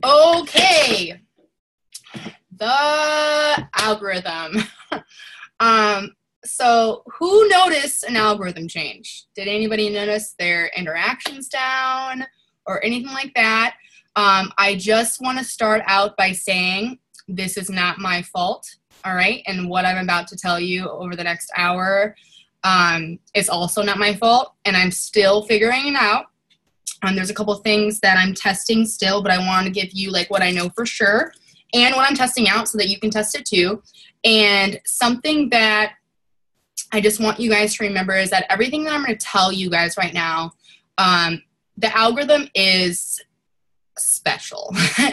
Okay, the algorithm. So who noticed an algorithm change? Did anybody notice their interactions down or anything like that? I just want to start out by saying this is not my fault, all right? And what I'm about to tell you over the next hour is also not my fault, and I'm still figuring it out. There's a couple things that I'm testing still, but I want to give you like what I know for sure and what I'm testing out so that you can test it too. And something that I just want you guys to remember is that everything that I'm going to tell you guys right now, the algorithm is special.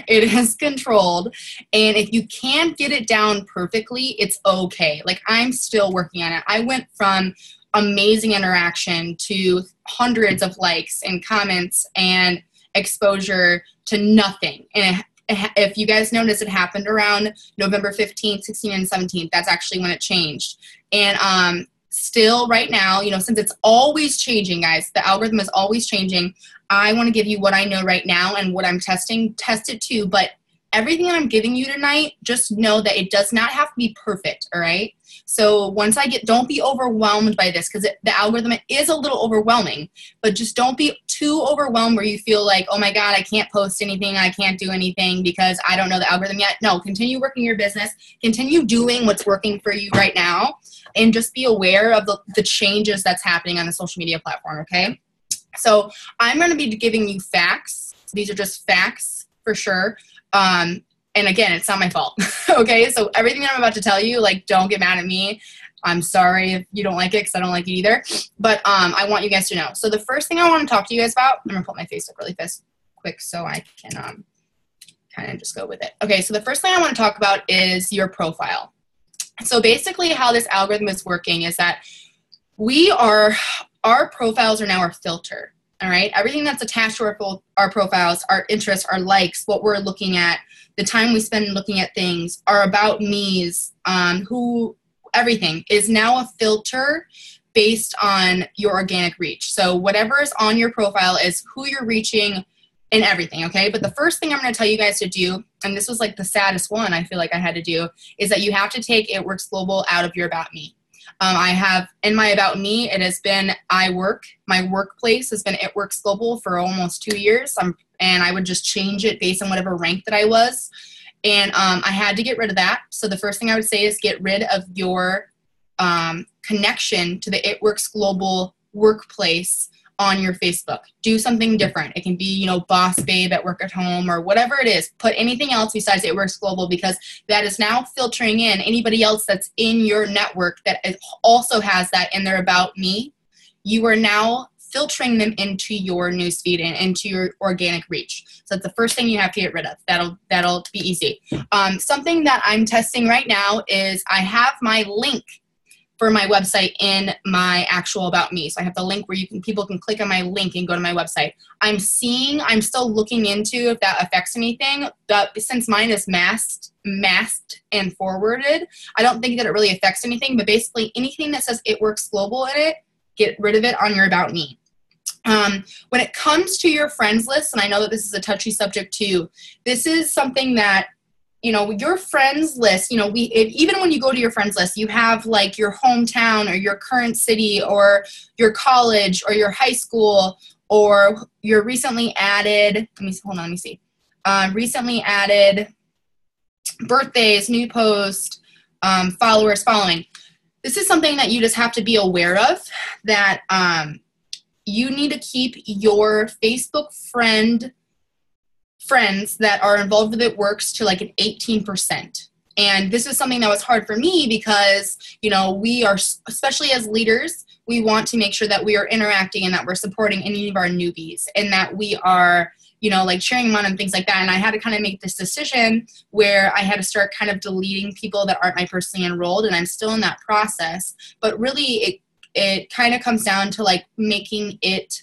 It is controlled. And if you can't get it down perfectly, it's okay. Like, I'm still working on it. I went from amazing interaction to hundreds of likes and comments and exposure to nothing. And if you guys notice, it happened around November 15th, 16th, and 17th. That's actually when it changed. And still right now, you know, since it's always changing, guys, the algorithm is always changing. I want to give you what I know right now and what I'm testing, test it too. But everything that I'm giving you tonight, just know that it does not have to be perfect, all right? So once don't be overwhelmed by this, because the algorithm is a little overwhelming, but just don't be too overwhelmed where you feel like, oh my God, I can't post anything, I can't do anything because I don't know the algorithm yet. No, continue working your business, continue doing what's working for you right now, and just be aware of the changes that's happening on the social media platform, okay? So I'm going to be giving you facts. These are just facts for sure. And again, it's not my fault. Okay, so everything that I'm about to tell you, like, don't get mad at me. I'm sorry if you don't like it because I don't like it either. But I want you guys to know. So the first thing I want to talk to you guys about, I'm going to put my face up really fast, quick, so I can kind of just go with it. Okay, so the first thing I want to talk about is your profile. So basically how this algorithm is working is that our profiles are now our filter. All right, everything that's attached to our profiles, our interests, our likes, what we're looking at, the time we spend looking at things, our about me's, everything is now a filter based on your organic reach. So whatever is on your profile is who you're reaching and everything, okay? But the first thing I'm going to tell you guys to do, and this was like the saddest one I feel like I had to do, is that you have to take It Works Global out of your about me. I have in my about me, it has been I work. My workplace has been It Works Global for almost 2 years. And I would just change it based on whatever rank that I was. And I had to get rid of that. So the first thing I would say is get rid of your connection to the It Works Global workplace on your Facebook. Do something different. It can be, you know, Boss Babe at Work at Home or whatever it is. Put anything else besides It Works Global, because that is now filtering in anybody else that's in your network that also has that in their about me. You are now filtering them into your newsfeed and into your organic reach. So that's the first thing you have to get rid of. That'll be easy. Something that I'm testing right now is I have my link for my website in my actual about me. So I have the link where people can click on my link and go to my website. I'm still looking into if that affects anything, but since mine is masked and forwarded, I don't think that it really affects anything, but basically anything that says It Works Global in it, get rid of it on your about me. When it comes to your friends list, and I know that this is a touchy subject too, this is something that, you know, your friends list, you know, even when you go to your friends list, you have like your hometown or your current city or your college or your high school or your recently added, recently added birthdays, new post, followers, following. This is something that you just have to be aware of, that you need to keep your Facebook friends that are involved with It Works to like an 18%. And this is something that was hard for me because, you know, we are, especially as leaders, we want to make sure that we are interacting and that we're supporting any of our newbies and that we are, you know, like cheering them on and things like that. And I had to kind of make this decision where I had to start kind of deleting people that aren't my personally enrolled, and I'm still in that process. But really it kind of comes down to like making it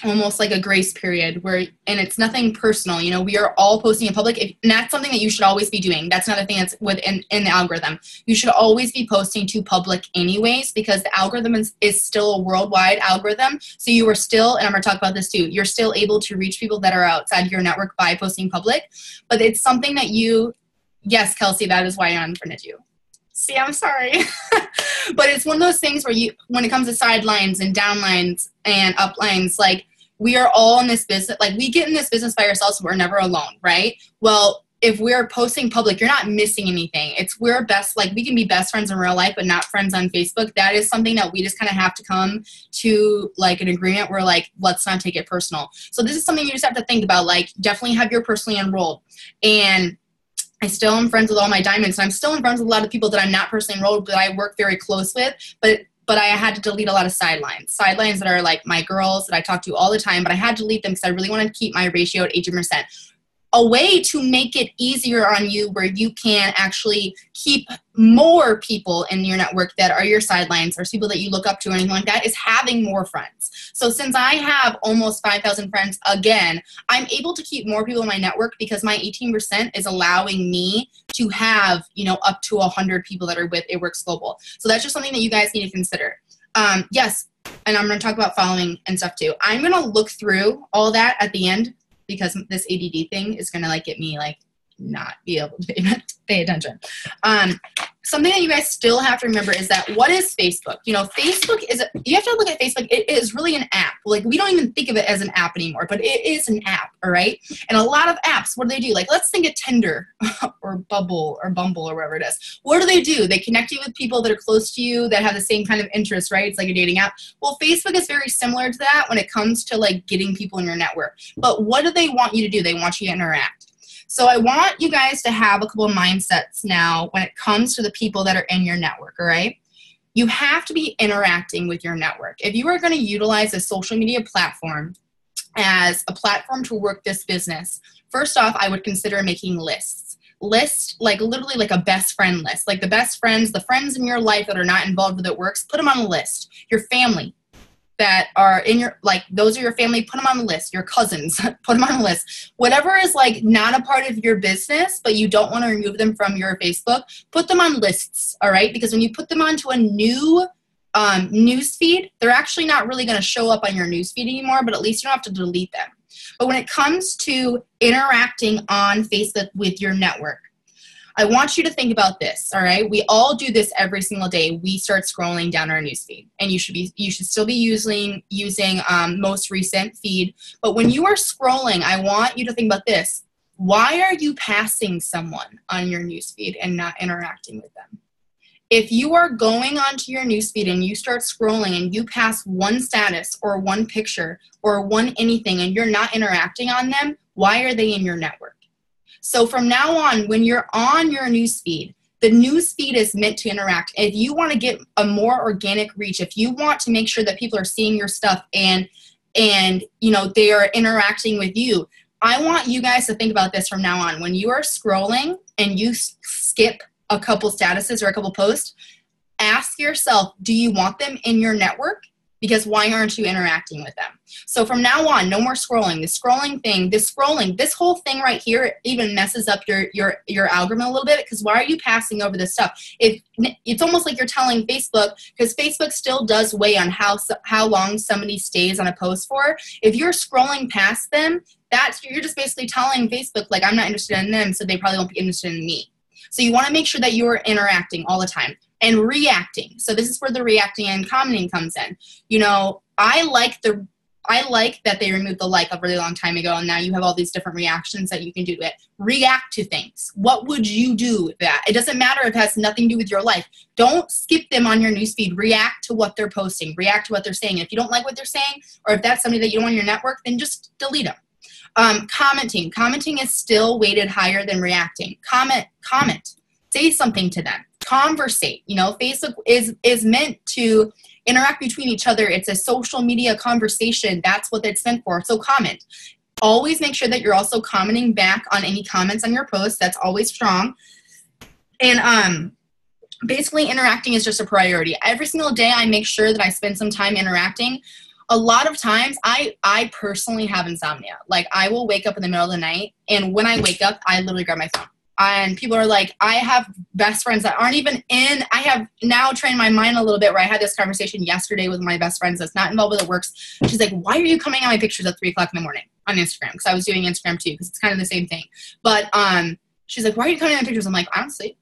almost like a grace period and it's nothing personal. You know, we are all posting in public, and that's something that you should always be doing. That's another thing that's within in the algorithm. You should always be posting to public anyways, because the algorithm is still a worldwide algorithm. So you are still, and I'm going to talk about this too, you're still able to reach people that are outside your network by posting public. But it's something that yes, Kelsey, that is why I unfriended you. See, I'm sorry. But it's one of those things where when it comes to sidelines and downlines and uplines, like, we are all in this business. Like, we get in this business by ourselves. We're never alone, right? Well, if we're posting public, you're not missing anything. We're best, like, we can be best friends in real life, but not friends on Facebook. That is something that we just kind of have to come to, like, an agreement where, like, let's not take it personal. So this is something you just have to think about. Like, definitely have your personally enrolled. And I still am friends with all my diamonds. And I'm still in friends with a lot of people that I'm not personally enrolled, but I work very close with. But I had to delete a lot of sidelines that are like my girls that I talk to all the time, but I had to delete them because I really wanted to keep my ratio at 18%. A way to make it easier on you where you can actually keep more people in your network that are your sidelines or people that you look up to or anything like that is having more friends. So since I have almost 5,000 friends, again, I'm able to keep more people in my network because my 18% is allowing me to have, you know, up to 100 people that are with It Works Global. So that's just something that you guys need to consider. Yes, and I'm going to talk about following and stuff too. I'm going to look through all that at the end, because this ADD thing is going to, like, get me, like, not be able to pay attention. Something that you guys still have to remember is that, what is Facebook? You know, Facebook you have to look at Facebook. It is really an app. Like, we don't even think of it as an app anymore, but it is an app, all right? And a lot of apps, what do they do? Like, let's think of Tinder or Bumble or wherever it is. What do? They connect you with people that are close to you that have the same kind of interests, right? It's like a dating app. Well, Facebook is very similar to that when it comes to, like, getting people in your network. But what do they want you to do? They want you to interact. So I want you guys to have a couple of mindsets now when it comes to the people that are in your network, all right? You have to be interacting with your network. If you are going to utilize a social media platform as a platform to work this business, first off, I would consider making lists. List, like, literally like a best friend list. Like, the best friends, the friends in your life that are not involved with It Works, put them on a list. Your family that are in your, like, those are your family, put them on the list. Your cousins, put them on the list. Whatever is, like, not a part of your business, but you don't want to remove them from your Facebook, put them on lists, all right? Because when you put them onto a new news feed, they're actually not really going to show up on your news feed anymore, but at least you don't have to delete them. But when it comes to interacting on Facebook with your network, I want you to think about this, all right? We all do this every single day. We start scrolling down our newsfeed, and you should still be using most recent feed. But when you are scrolling, I want you to think about this. Why are you passing someone on your newsfeed and not interacting with them? If you are going onto your newsfeed and you start scrolling and you pass one status or one picture or one anything and you're not interacting on them, why are they in your network? So from now on, when you're on your newsfeed, the newsfeed is meant to interact. If you want to get a more organic reach, if you want to make sure that people are seeing your stuff and you know, they are interacting with you, I want you guys to think about this from now on. When you are scrolling and you skip a couple statuses or a couple posts, ask yourself, do you want them in your network? Because why aren't you interacting with them? So from now on, no more scrolling. This whole thing right here even messes up your algorithm a little bit, because why are you passing over this stuff? It's almost like you're telling Facebook, because Facebook still does weigh on how long somebody stays on a post for. If you're scrolling past them, you're just basically telling Facebook, like, I'm not interested in them, so they probably won't be interested in me. So you want to make sure that you're interacting all the time. And reacting. So this is where the reacting and commenting comes in. You know, I like that they removed the like a really long time ago, and now you have all these different reactions that you can do to it. React to things. What would you do with that? It doesn't matter if it has nothing to do with your life. Don't skip them on your newsfeed. React to what they're posting. React to what they're saying. If you don't like what they're saying, or if that's somebody that you don't want in your network, then just delete them. Commenting. Commenting is still weighted higher than reacting. Comment. Say something to them. Conversate. You know, Facebook is meant to interact between each other. It's a social media conversation. That's what it's meant for. So comment. Always make sure that you're also commenting back on any comments on your posts. That's always strong. And basically interacting is just a priority. Every single day I make sure that I spend some time interacting. a lot of times I personally have insomnia. Like I will wake up in the middle of the night, and when I wake up, I literally grab my phone. And people are like, I have best friends that aren't even in. I have now trained my mind a little bit where I had this conversation yesterday with my best friends that's not involved with the works. She's like, why are you coming on my pictures at 3 o'clock in the morning on Instagram? Because I was doing Instagram too, because it's kind of the same thing. But she's like, why are you coming on my pictures? I'm like, I'm asleep.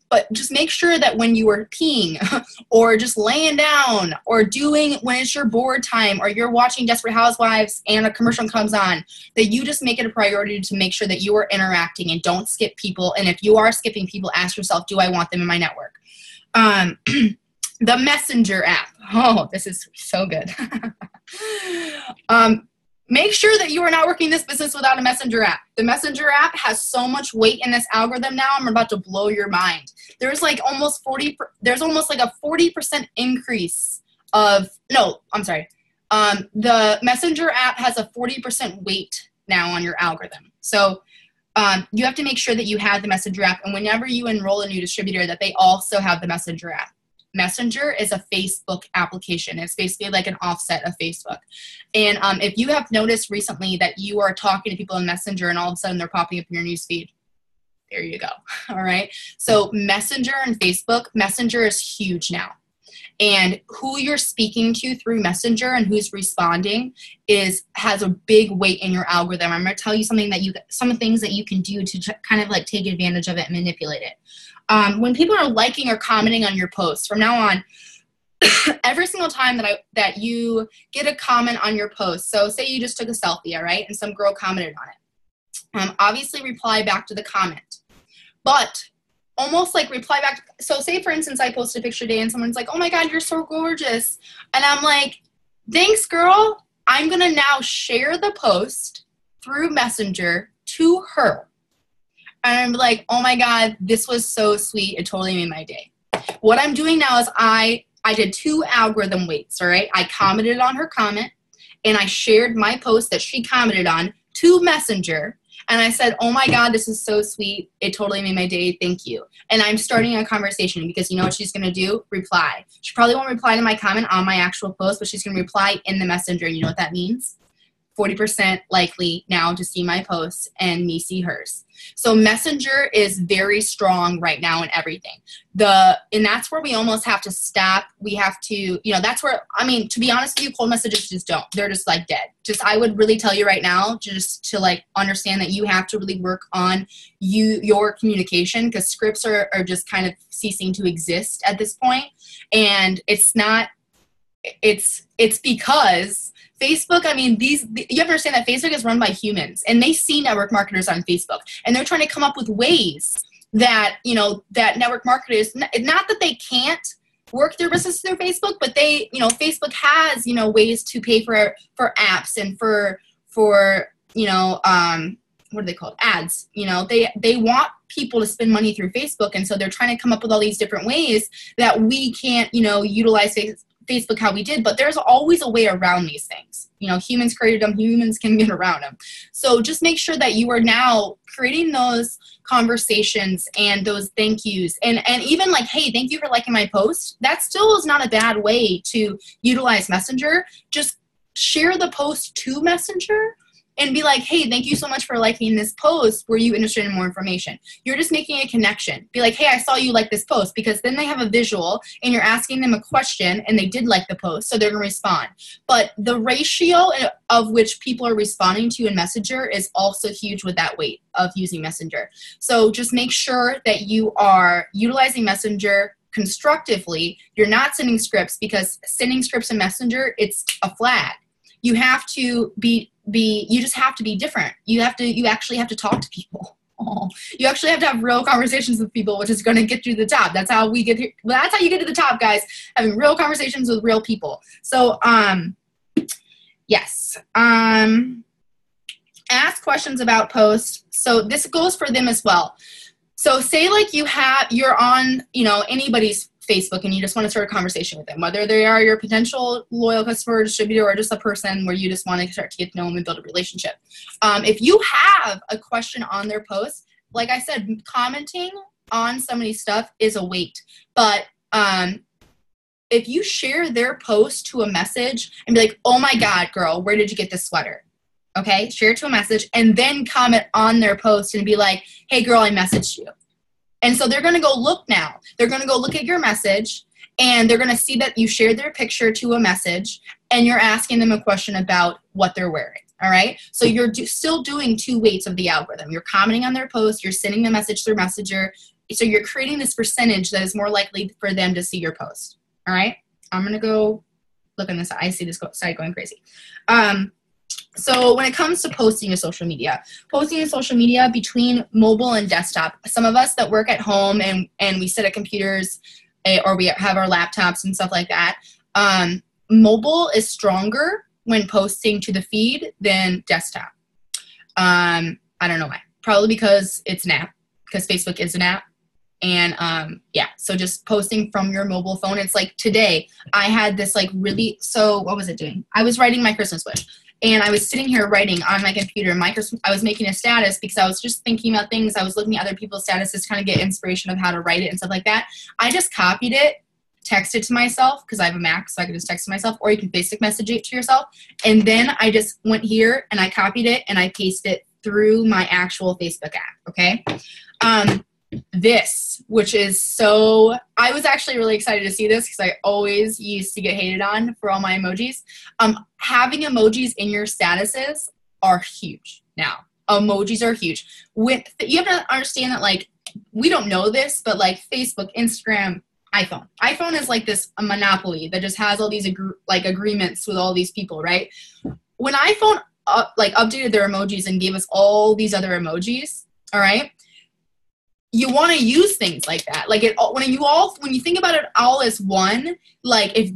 But just make sure that when you are peeing or just laying down or doing when it's your board time or you're watching Desperate Housewives and a commercial comes on, that you just make it a priority to make sure that you are interacting and don't skip people. And if you are skipping people, ask yourself, do I want them in my network? The Messenger app. Oh, this is so good. Make sure that you are not working this business without a Messenger app. The Messenger app has so much weight in this algorithm now. I'm about to blow your mind. There's like almost like a 40% increase of, no, I'm sorry. The Messenger app has a 40% weight now on your algorithm. So you have to make sure that you have the Messenger app, and whenever you enroll a new distributor, that they also have the Messenger app. Messenger is a Facebook application. It's basically like an offset of Facebook. And if you have noticed recently that you are talking to people in Messenger and all of a sudden they're popping up in your newsfeed, there you go. All right. So Messenger and Facebook, Messenger is huge now. And who you're speaking to through Messenger and who's responding has a big weight in your algorithm. I'm going to tell you some things that you can do to kind of like take advantage of it and manipulate it. When people are liking or commenting on your posts, from now on, every single time that you get a comment on your post, so say you just took a selfie, all right, and some girl commented on it, obviously reply back to the comment, but almost like reply back. So say, for instance, I posted a picture today and someone's like, oh my God, you're so gorgeous. And I'm like, thanks, girl. I'm going to now share the post through Messenger to her. And I'm like, oh my God, this was so sweet. It totally made my day. What I'm doing now is I did 2 algorithm weights, all right? I commented on her comment, and I shared my post that she commented on to Messenger. And I said, oh my God, this is so sweet. It totally made my day. Thank you. And I'm starting a conversation because you know what she's going to do? Reply. She probably won't reply to my comment on my actual post, but she's going to reply in the Messenger. You know what that means? 40% likely now to see my posts and me see hers. So Messenger is very strong right now in everything. And that's where we almost have to stop. We have to, that's where, to be honest with you, cold messages just don't. They're just like dead. I would really tell you right now, just to like understand that you have to really work on your communication, because scripts are just kind of ceasing to exist at this point. And it's because Facebook, you understand that Facebook is run by humans, and they see network marketers on Facebook, and they're trying to come up with ways that, that network marketers, not that they can't work their business through Facebook, but they, Facebook has, ways to pay for apps and for what are they called? Ads. They want people to spend money through Facebook, and so they're trying to come up with all these different ways that we can't, utilize Facebook how we did, but there's always a way around these things. Humans created them, humans can get around them. So just make sure that you are now creating those conversations and those thank yous, and even like, hey, thank you for liking my post. That still is not a bad way to utilize Messenger. Just share the post to Messenger and be like, hey, thank you so much for liking this post. Were you interested in more information? You're just making a connection. Be like, hey, I saw you like this post, because then they have a visual and you're asking them a question and they did like the post, so they're going to respond. But the ratio of which people are responding to in Messenger is also huge with that weight of using Messenger. So just make sure that you are utilizing Messenger constructively. You're not sending scripts, because sending scripts in Messenger, it's a flag. You have to you just have to be different. You actually have to talk to people. You actually have to have real conversations with people, which is going to get you to the top. That's how we get here. Well, that's how you get to the top, guys. Having real conversations with real people. So, yes. Ask questions about posts. So this goes for them as well. So say like you're on, anybody's Facebook and you just want to start a conversation with them, whether they are your potential loyal customer or distributor or just a person where you just want to start to get to know them and build a relationship. If you have a question on their post, like I said, commenting on somebody's stuff is a weight, but if you share their post to a message and be like, oh my God, girl, where did you get this sweater? Okay, share it to a message and then comment on their post and be like, hey girl, I messaged you. And so they're gonna go look now. They're gonna go look at your message and they're gonna see that you shared their picture to a message and you're asking them a question about what they're wearing. All right, so you're still doing two weights of the algorithm. You're commenting on their post, you're sending the message through Messenger. So you're creating this percentage that is more likely for them to see your post. All right, I'm gonna go look on this. I see this site going crazy. So when it comes to posting to social media between mobile and desktop, some of us that work at home and we sit at computers or we have our laptops and stuff like that, mobile is stronger when posting to the feed than desktop. I don't know why. Probably because it's an app, because Facebook is an app. And yeah, so just posting from your mobile phone. It's like today I had this like really, so what was it doing? I was writing my Christmas wish. And I was sitting here writing on my computer. I was making a status because I was just thinking about things. I was looking at other people's statuses to kind of get inspiration of how to write it and stuff like that. I just copied it, texted to myself because I have a Mac, so I could just text to myself, or you can Facebook message it to yourself. And then I just went here and I copied it and I pasted it through my actual Facebook app, okay? This, which is so, I was actually really excited to see this because I always used to get hated on for all my emojis. Having emojis in your statuses are huge now. Emojis are huge. You have to understand that, like, we don't know this, but like Facebook, Instagram, iPhone is like this a monopoly that just has all these agreements with all these people, right? When iPhone updated their emojis and gave us all these other emojis, all right, you want to use things like that. Like when you think about it all as one, like if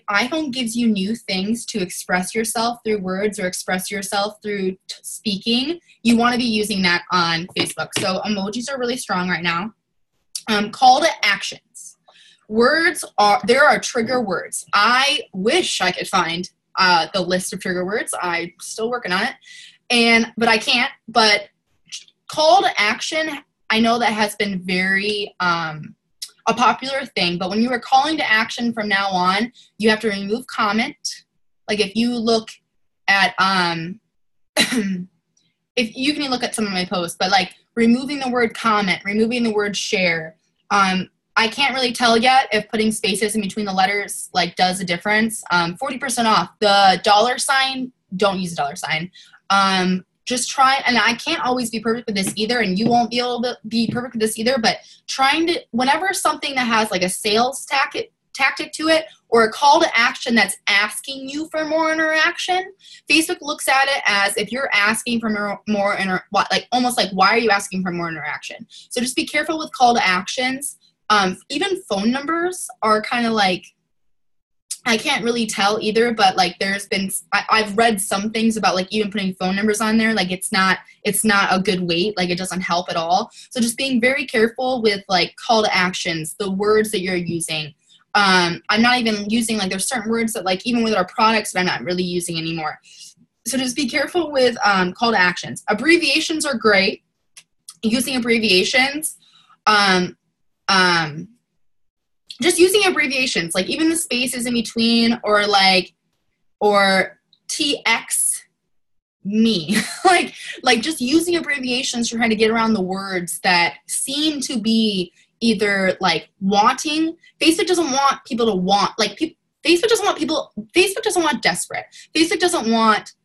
iPhone gives you new things to express yourself through words or express yourself through speaking, you want to be using that on Facebook. So emojis are really strong right now. Call to actions. There are trigger words. I wish I could find the list of trigger words. I'm still working on it, but I can't. But call to action, I know that has been very a popular thing, but when you are calling to action from now on, you have to remove comment. Like if you look at, if you can look at some of my posts, but like removing the word comment, removing the word share. I can't really tell yet if putting spaces in between the letters like does a difference. 40% off. The $, don't use the $. Just try, and I can't always be perfect with this either, and you won't be able to be perfect with this either, but whenever something that has like a sales tactic to it or a call to action that's asking you for more interaction, Facebook looks at it as if you're asking for almost like, why are you asking for more interaction? So just be careful with call to actions. Even phone numbers are kind of like, I can't really tell either, but like I've read some things about like even putting phone numbers on there, like it's not a good weight, like it doesn't help at all. So just being very careful with like call to actions, the words that you're using. I'm not even using, like there's certain words that like even with our products that I'm not really using anymore. So just be careful with call to actions. Abbreviations are great. Using abbreviations, just using abbreviations, like even the spaces in between or TX me, like just using abbreviations to try to get around the words that seem to be either like wanting. Facebook doesn't want people to want, Facebook doesn't want desperate. Facebook doesn't want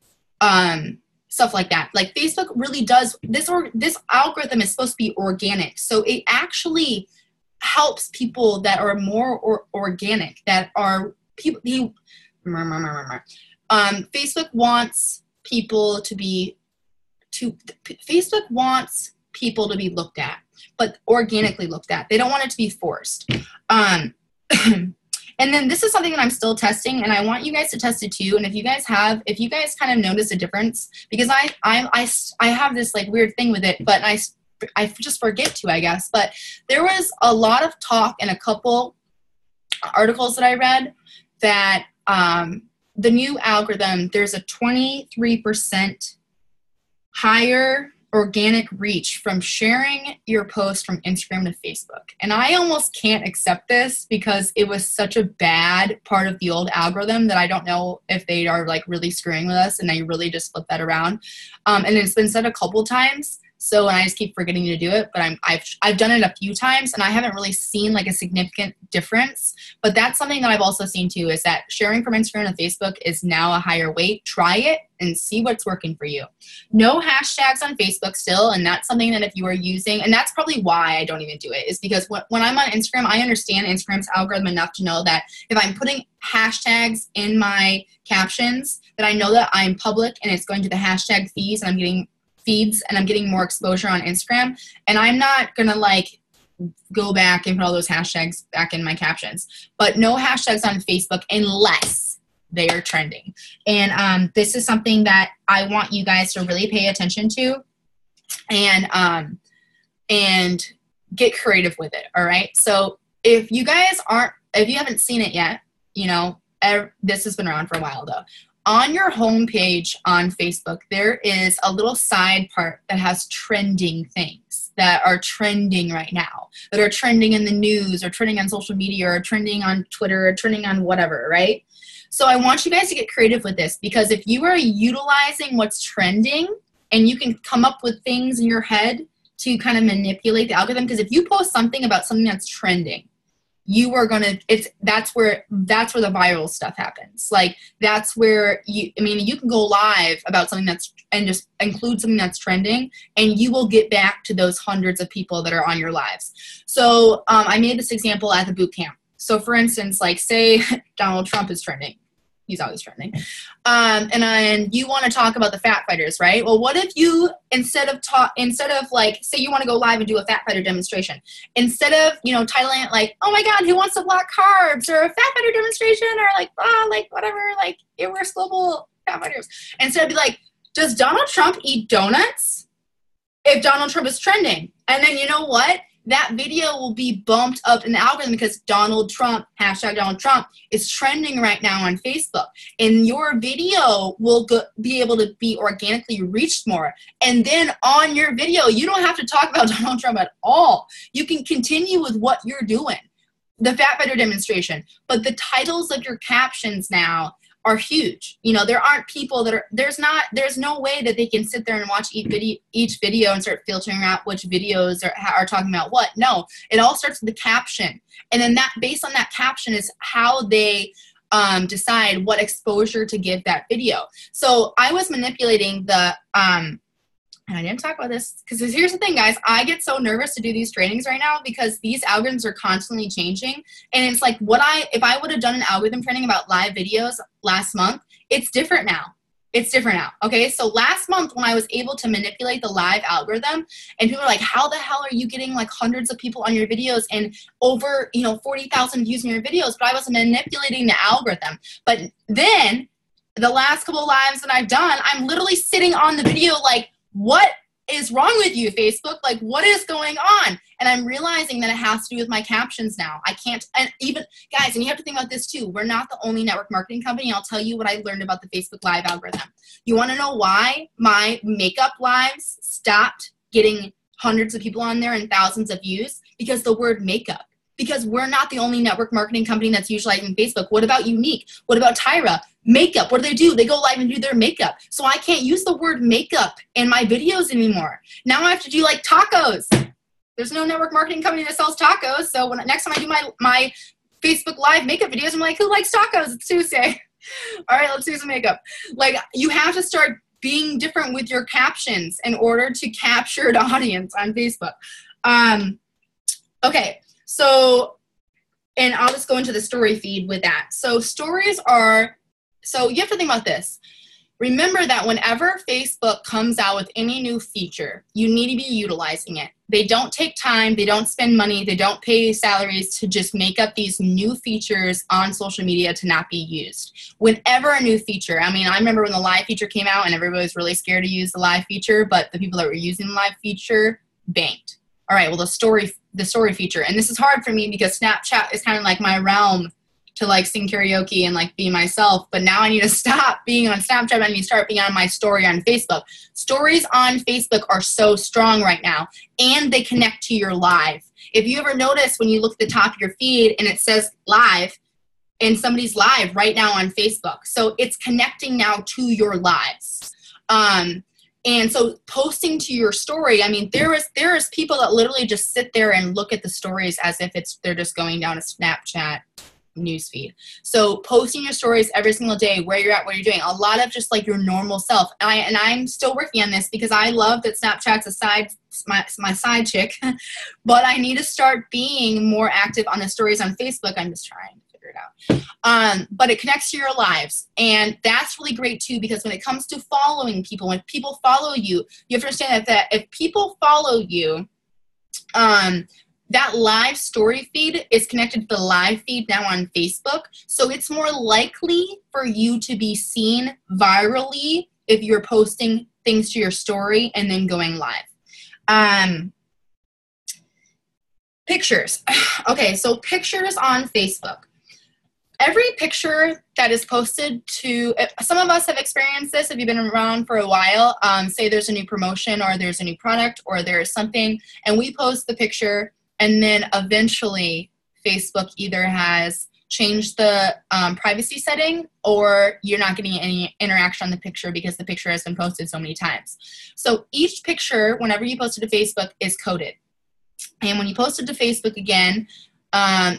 stuff like that. Like Facebook really does, this algorithm is supposed to be organic. So it actually helps people that are more organic, that are people. Facebook wants people to be looked at, but organically looked at. They don't want it to be forced. And then this is something that I'm still testing, and I want you guys to test it too. And if you guys kind of notice a difference, because I have this like weird thing with it, but I just forget to, I guess. But there was a lot of talk in a couple articles that I read that the new algorithm, there's a 23% higher, organic reach from sharing your post from Instagram to Facebook. And I almost can't accept this because it was such a bad part of the old algorithm that I don't know if they are like really screwing with us and they really just flip that around. And it's been said a couple times. So, and I just keep forgetting to do it, but I've done it a few times and I haven't really seen like a significant difference. But that's something that I've also seen too, is that sharing from Instagram to Facebook is now a higher weight. Try it and see what's working for you. No hashtags on Facebook still, and that's something that if you are using, and that's probably why I don't even do it, is because when I'm on Instagram, I understand Instagram's algorithm enough to know that if I'm putting hashtags in my captions, that I know that I'm public and it's going to the hashtag feeds and I'm getting more exposure on Instagram, and I'm not gonna like go back and put all those hashtags back in my captions. But no hashtags on Facebook unless they are trending. And this is something that I want you guys to really pay attention to and get creative with it. All right. So if you haven't seen it yet, you know, this has been around for a while though. On your homepage on Facebook, there is a little side part that has trending things that are trending right now, that are trending in the news or trending on social media or trending on Twitter or trending on whatever, right? So I want you guys to get creative with this, because if you are utilizing what's trending and you can come up with things in your head to kind of manipulate the algorithm, because if you post something about something that's trending, you are gonna, that's where the viral stuff happens. Like that's where you can go live about something and just include something that's trending, and you will get back to those hundreds of people that are on your lives. So I made this example at the boot camp. So for instance, like say Donald Trump is trending. He's always trending. And you want to talk about the fat fighters, right? Well, what if you, instead of like, say you want to go live and do a fat fighter demonstration, instead of, titling it like, oh my God, who wants to block carbs, or a fat fighter demonstration, or like whatever, like irresponsible fat fighters. Instead be like, does Donald Trump eat donuts? If Donald Trump is trending. And then you know what? That video will be bumped up in the algorithm because Donald Trump, hashtag Donald Trump, is trending right now on Facebook. And your video will be able to be organically reached more. And then on your video, you don't have to talk about Donald Trump at all. You can continue with what you're doing, the Fat Fighter demonstration. But the titles of your captions now are huge. There aren't people that are, there's no way that they can sit there and watch each video and start filtering out which videos are talking about what. No, it all starts with the caption. And then based on that caption is how they decide what exposure to give that video. So I was manipulating and I didn't talk about this because here's the thing, guys. I get so nervous to do these trainings right now because these algorithms are constantly changing. And it's like if I would have done an algorithm training about live videos last month, it's different now. It's different now. Okay. So last month when I was able to manipulate the live algorithm and people are like, how the hell are you getting like hundreds of people on your videos and over, 40,000 views in your videos? But I was manipulating the algorithm. But then the last couple of lives that I've done, I'm literally sitting on the video like, what is wrong with you, Facebook? Like, what is going on? And I'm realizing that it has to do with my captions now. I can't, and even, guys, and you have to think about this too. We're not the only network marketing company. I'll tell you what I learned about the Facebook Live algorithm. You want to know why my makeup lives stopped getting hundreds of people on there and thousands of views? Because the word makeup. Because we're not the only network marketing company that's utilizing Facebook. What about Unique? What about Tyra? Makeup, what do? They go live and do their makeup. So I can't use the word makeup in my videos anymore. Now I have to do like tacos. There's no network marketing company that sells tacos. So next time I do my Facebook Live makeup videos, I'm like, who likes tacos? It's Tuesday. All right, let's do some makeup. Like, you have to start being different with your captions in order to capture an audience on Facebook. Okay, so, and I'll just go into the story feed with that. So stories are, so you have to think about this. Remember that whenever Facebook comes out with any new feature, you need to be utilizing it. They don't take time, they don't spend money, they don't pay salaries to just make up these new features on social media to not be used. Whenever a new feature, I remember when the live feature came out and everybody was really scared to use the live feature, but the people that were using the live feature banked. All right, well, the story feature, and this is hard for me because Snapchat is kind of like my realm to like sing karaoke and like be myself, but now I need to stop being on Snapchat. I need to start being on my story on Facebook. Stories on Facebook are so strong right now, and they connect to your live. If you ever notice when you look at the top of your feed and it says live, and somebody's live right now on Facebook. So it's connecting now to your lives. And so posting to your story, I mean, there is people that literally just sit there and look at the stories as if they're just going down a Snapchat newsfeed. So posting your stories every single day, where you're at, what you're doing, a lot of just like your normal self. And I'm still working on this because I love that Snapchat's my side chick, but I need to start being more active on the stories on Facebook. I'm just trying to figure it out. But it connects to your lives, and that's really great too, because when it comes to following people, when people follow you, you have to understand that if people follow you, that live story feed is connected to the live feed now on Facebook. So it's more likely for you to be seen virally if you're posting things to your story and then going live. Pictures. Okay, so pictures on Facebook. Every picture that is posted to, some of us have experienced this if you've been around for a while, say there's a new promotion or there's a new product or there's something, and we post the picture, and then eventually Facebook either has changed the privacy setting, or you're not getting any interaction on the picture because the picture has been posted so many times. So each picture, whenever you post it to Facebook, is coded. And when you post it to Facebook again,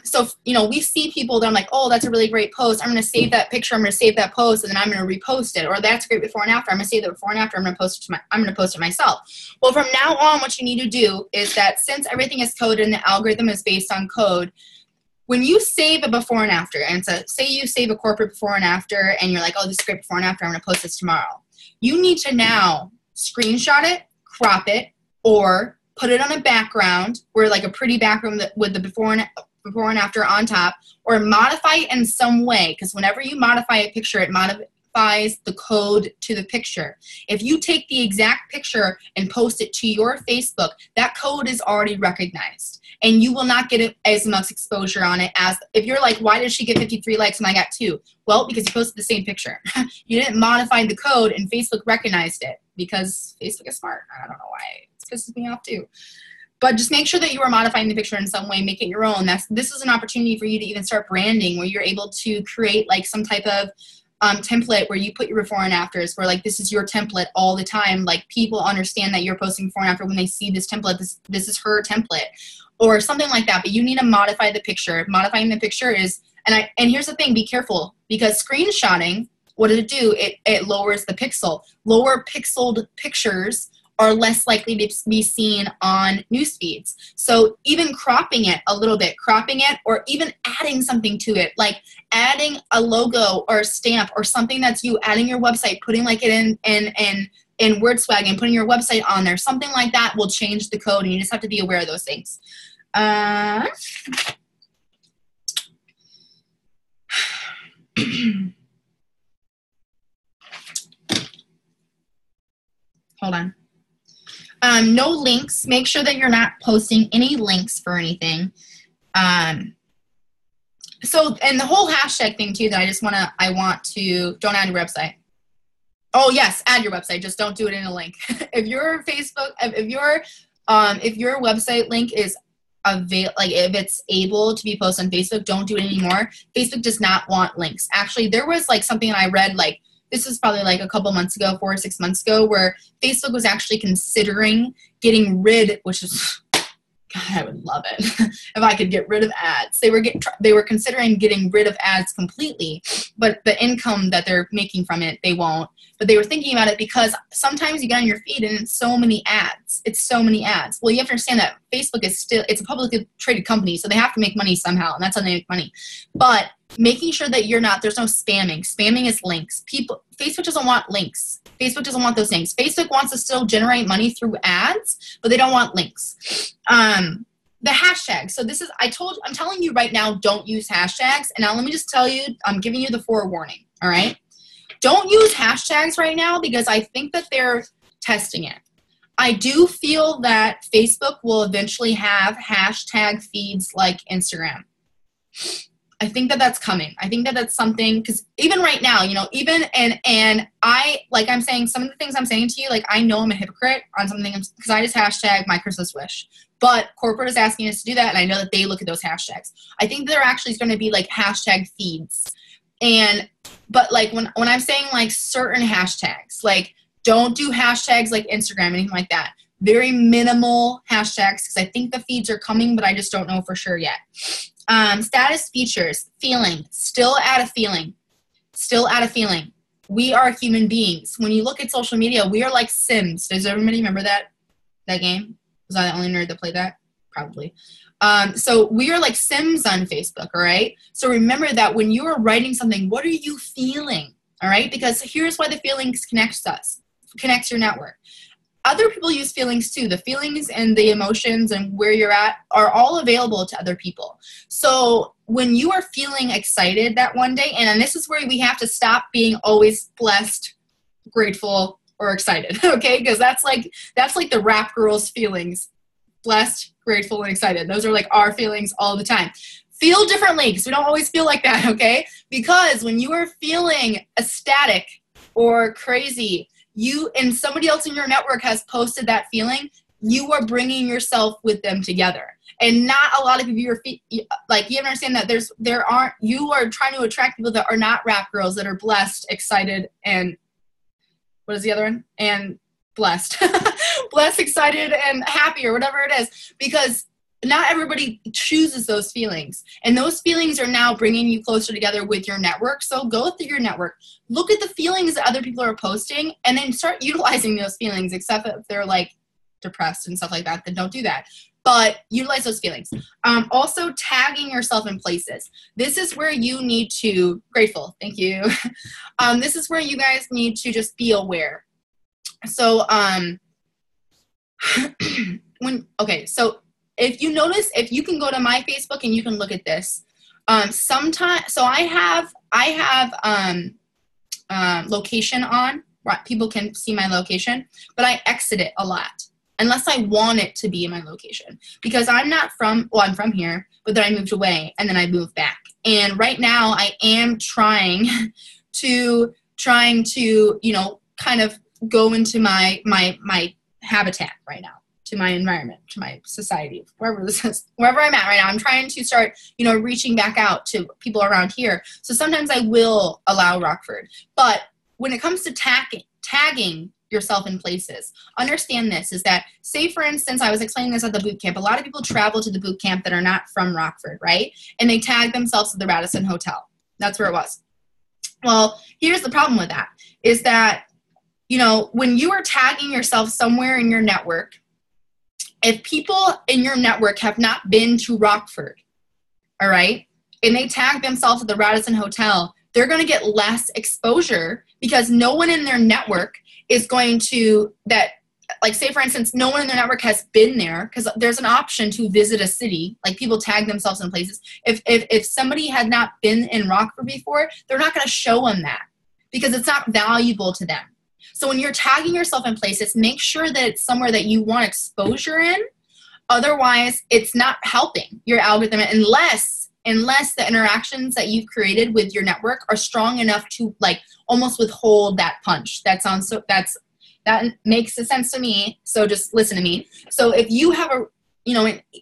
so, you know, we see people that I'm like, oh, that's a really great post. I'm going to save that picture. I'm going to save that post, and then I'm going to repost it. Or that's great before and after. I'm going to save that before and after. I'm going to post it myself. Well, from now on, what you need to do is that since everything is coded and the algorithm is based on code, when you save a before and after, and so say you save a corporate before and after, and you're like, oh, this is great before and after. I'm going to post this tomorrow. You need to now screenshot it, crop it, or put it on a background, where like a pretty background with the before and after on top, or modify it in some way, because whenever you modify a picture, it modifies the code to the picture. If you take the exact picture and post it to your Facebook, that code is already recognized, and you will not get as much exposure on it as if you're like, why did she get 53 likes and I got 2? Well, because you posted the same picture. You didn't modify the code, and Facebook recognized it, because Facebook is smart. I don't know why. It pisses me off too. But just make sure that you are modifying the picture in some way, make it your own. This is an opportunity for you to even start branding, where you're able to create like some type of template where you put your before and afters, where like this is your template all the time. Like people understand that you're posting before and after when they see this template. This is her template, or something like that. But you need to modify the picture. Modifying the picture is, and here's the thing: be careful, because screenshotting, what does it do? It lowers the pixel. Lower pixeled pictures are less likely to be seen on news feeds. So even cropping it a little bit, or even adding something to it, like adding a logo or a stamp or something that's you, adding your website, putting like it in WordSwag and putting your website on there, something like that will change the code, and you just have to be aware of those things. Hold on. No links. Make sure that you're not posting any links for anything. So, and the whole hashtag thing too, that I want to, don't add your website. Oh yes, add your website. Just don't do it in a link. If your website link is if it's able to be posted on Facebook, don't do it anymore. Facebook does not want links. Actually, there was like something I read, like, this was probably like a couple months ago, 4 or 6 months ago, where Facebook was actually considering getting rid, which is, God, I would love it if I could get rid of ads. They were considering getting rid of ads completely, but the income that they're making from it, they won't. But they were thinking about it because sometimes you get on your feed and it's so many ads. It's so many ads. Well, you have to understand that Facebook is it's a publicly traded company, so they have to make money somehow, and that's how they make money. But making sure that there's no spamming. Spamming is links. Facebook doesn't want links. Facebook doesn't want those things. Facebook wants to still generate money through ads, but they don't want links. The hashtag. So I'm telling you right now, don't use hashtags. And now let me just tell you, I'm giving you the forewarning. All right. Don't use hashtags right now, because I think that they're testing it. I do feel that Facebook will eventually have hashtag feeds like Instagram. I think that that's coming. I think that that's something, because even right now, you know, even, and I, like I'm saying, some of the things I'm saying to you, like I know I'm a hypocrite on something because I just hashtag my Christmas wish. But corporate is asking us to do that, and I know that they look at those hashtags. I think there actually is going to be like hashtag feeds. But like when I'm saying like certain hashtags, like don't do hashtags like Instagram, anything like that. Very minimal hashtags, because I think the feeds are coming, but I just don't know for sure yet. Status features, feeling, still add a feeling. Still add a feeling. We are human beings. When you look at social media, we are like Sims. Does everybody remember that game? Was I the only nerd that played that? Probably. So we are like Sims on Facebook, all right? So remember that when you are writing something, what are you feeling, all right? Because here's why the feelings connects your network. Other people use feelings too. The feelings and the emotions and where you're at are all available to other people. So when you are feeling excited that one day, and this is where we have to stop being always blessed, grateful, or excited, okay? Because that's like the rap girls' feelings. Blessed, grateful, and excited. Those are like our feelings all the time. Feel differently, because we don't always feel like that, okay? Because when you are feeling ecstatic or crazy, you and somebody else in your network has posted that feeling, you are bringing yourself with them together. And not a lot of people are like, you understand that you are trying to attract people that are not rap girls, that are blessed, excited, and what is the other one? And blessed. Blessed, excited, and happy, or whatever it is, because not everybody chooses those feelings. And those feelings are now bringing you closer together with your network. So go through your network, look at the feelings that other people are posting, and then start utilizing those feelings, except if they're like depressed and stuff like that, then don't do that. But utilize those feelings. Also, tagging yourself in places. This is where you need to, grateful, thank you. This is where you guys need to just be aware. So, so if you notice, if you can go to my Facebook and you can look at this, sometimes, so I have location on, where people can see my location, but I exit it a lot unless I want it to be in my location, because I'm from here, but then I moved away and then I moved back. And right now I am trying to, you know, kind of go into my habitat right now, to my environment, to my society, wherever I'm at right now. I'm trying to start, you know, reaching back out to people around here. So sometimes I will allow Rockford. But when it comes to tagging yourself in places, understand this, is that, say for instance, I was explaining this at the boot camp. A lot of people travel to the boot camp that are not from Rockford, right? And they tag themselves at the Radisson Hotel. That's where it was. Well, here's the problem with that, is that, you know, when you are tagging yourself somewhere in your network, if people in your network have not been to Rockford, all right, and they tag themselves at the Radisson Hotel, they're going to get less exposure, because no one in their network is going to, like, say for instance, no one in their network has been there, because there's an option to visit a city. Like, people tag themselves in places. If somebody had not been in Rockford before, they're not going to show them that, because it's not valuable to them. So when you're tagging yourself in places, make sure that it's somewhere that you want exposure in. Otherwise, it's not helping your algorithm, unless the interactions that you've created with your network are strong enough to, like, almost withhold that punch. That makes sense to me. So just listen to me. So if you have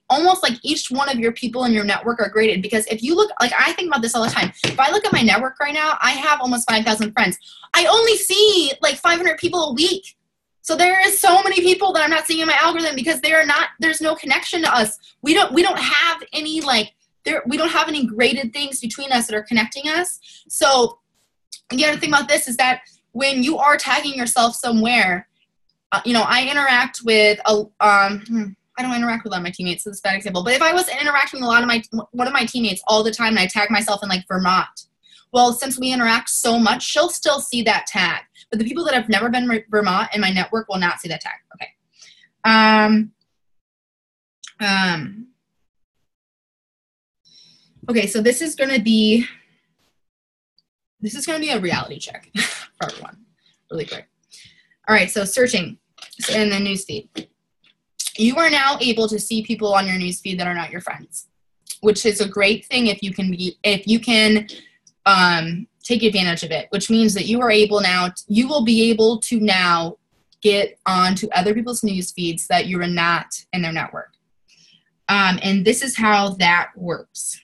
almost like each one of your people in your network are graded, because if you look, like, I think about this all the time. If I look at my network right now, I have almost 5,000 friends. I only see like 500 people a week. So there is so many people that I'm not seeing in my algorithm, because there's no connection to us. We don't have any, like, we don't have any graded things between us that are connecting us. So the other thing about this is that when you are tagging yourself somewhere, I interact with I don't interact with a lot of my teammates, so this is a bad example. But if I was interacting with one of my teammates all the time, and I tag myself in, like, Vermont, well, since we interact so much, she'll still see that tag. But the people that have never been to Vermont in my network will not see that tag. Okay. Okay, so this is gonna be a reality check for everyone, really quick. All right, so searching in the newsfeed. You are now able to see people on your newsfeed that are not your friends. which is a great thing if you can take advantage of it, which means that you will be able to now get onto other people's news feeds that you are not in their network. And this is how that works.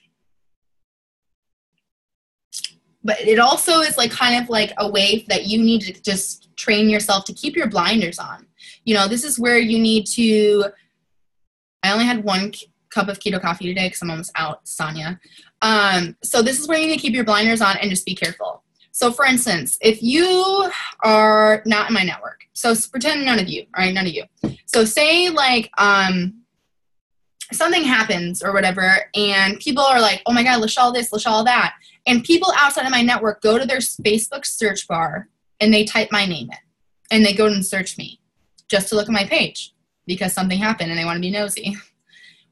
But it also is like kind of like a way that you need to just train yourself to keep your blinders on. You know, this is where you need to, I only had 1 cup of keto coffee today because I'm almost out, Sonia. So this is where you need to keep your blinders on and just be careful. So for instance, if you are not in my network, so pretend none of you, all right, none of you. So say like something happens or whatever, and people are like, oh my God, Lachelle this, Lachelle that. And people outside of my network go to their Facebook search bar and they type my name in. And they go and search me just to look at my page because something happened and they want to be nosy.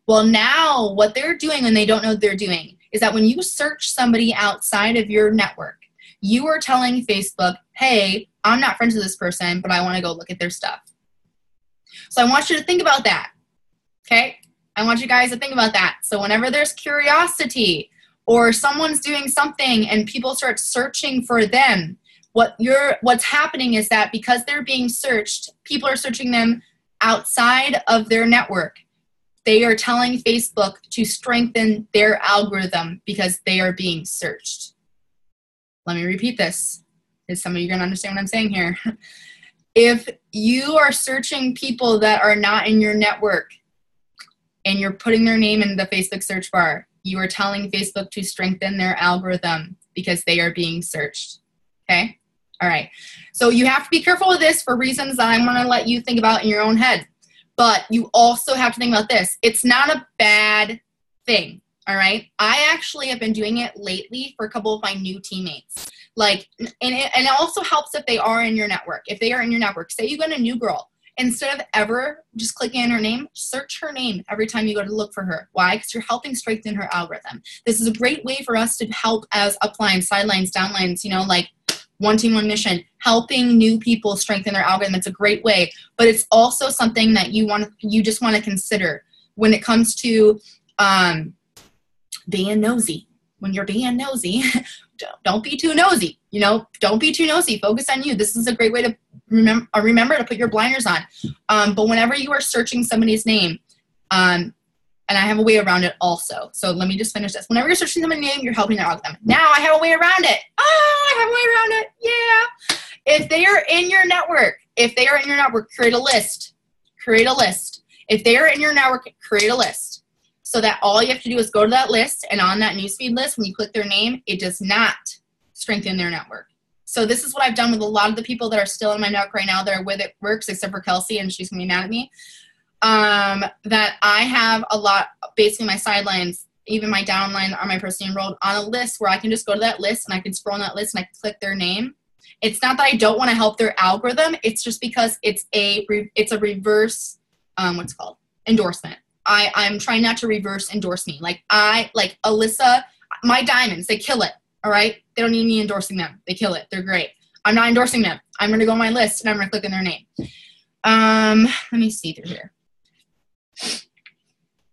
Well, now what they're doing when they don't know what they're doing is that when you search somebody outside of your network, you are telling Facebook, hey, I'm not friends with this person, but I want to go look at their stuff. So I want you to think about that, okay? I want you guys to think about that. So whenever there's curiosity or someone's doing something and people start searching for them, what's happening is that because they're being searched, people are searching them outside of their network. They are telling Facebook to strengthen their algorithm because they are being searched. Let me repeat this, because some of you are going to understand what I'm saying here. If you are searching people that are not in your network and you're putting their name in the Facebook search bar, you are telling Facebook to strengthen their algorithm because they are being searched. Okay? All right. So you have to be careful with this for reasons that I'm going to let you think about in your own head. But you also have to think about this. It's not a bad thing. All right. I actually have been doing it lately for a couple of my new teammates. Like, and it also helps if they are in your network. If they are in your network, say you got a new girl, instead of ever just clicking in her name, search her name every time you go to look for her. Why? Because you're helping strengthen her algorithm. This is a great way for us to help as uplines, sidelines, downlines, you know, like one team, one mission, helping new people strengthen their algorithm. It's a great way, but it's also something that you just want to consider when it comes to, being nosy. When you're being nosy, don't be too nosy. You know, don't be too nosy. Focus on you. This is a great way to remember to put your blinders on. But whenever you are searching somebody's name, and I have a way around it also. So let me just finish this. Whenever you're searching somebody's name, you're helping their algorithm. Now I have a way around it. Oh, I have a way around it. Yeah. If they are in your network, create a list. Create a list. If they are in your network, create a list. So that all you have to do is go to that list, and on that newsfeed list, when you click their name, it does not strengthen their network. So this is what I've done with a lot of the people that are still in my network right now that are with It Works, except for Kelsey, and she's going to be mad at me, that I have a lot, basically my sidelines, even my downline or my person enrolled, on a list where I can just go to that list, and I can scroll on that list, and I can click their name. It's not that I don't want to help their algorithm. It's just because it's a reverse, what's it called? Endorsement. I'm trying not to reverse endorse me. Like Alyssa, my diamonds, they kill it. All right. They don't need me endorsing them. They kill it. They're great. I'm not endorsing them. I'm going to go on my list and I'm going to click on their name. Let me see through here.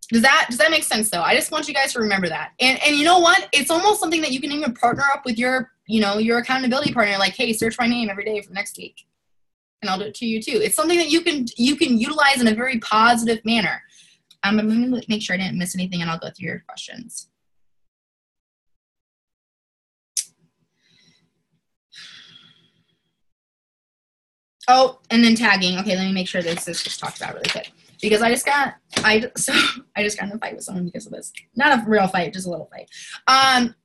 Does that make sense though? I just want you guys to remember that. And you know what? It's almost something that you can even partner up with your accountability partner. Like, hey, search my name every day for next week. And I'll do it to you too. It's something that you can utilize in a very positive manner. I'm going to make sure I didn't miss anything, and I'll go through your questions. Oh, and then tagging. Okay, let me make sure this is just talked about really quick. Because I just got in a fight with someone because of this. Not a real fight, just a little fight.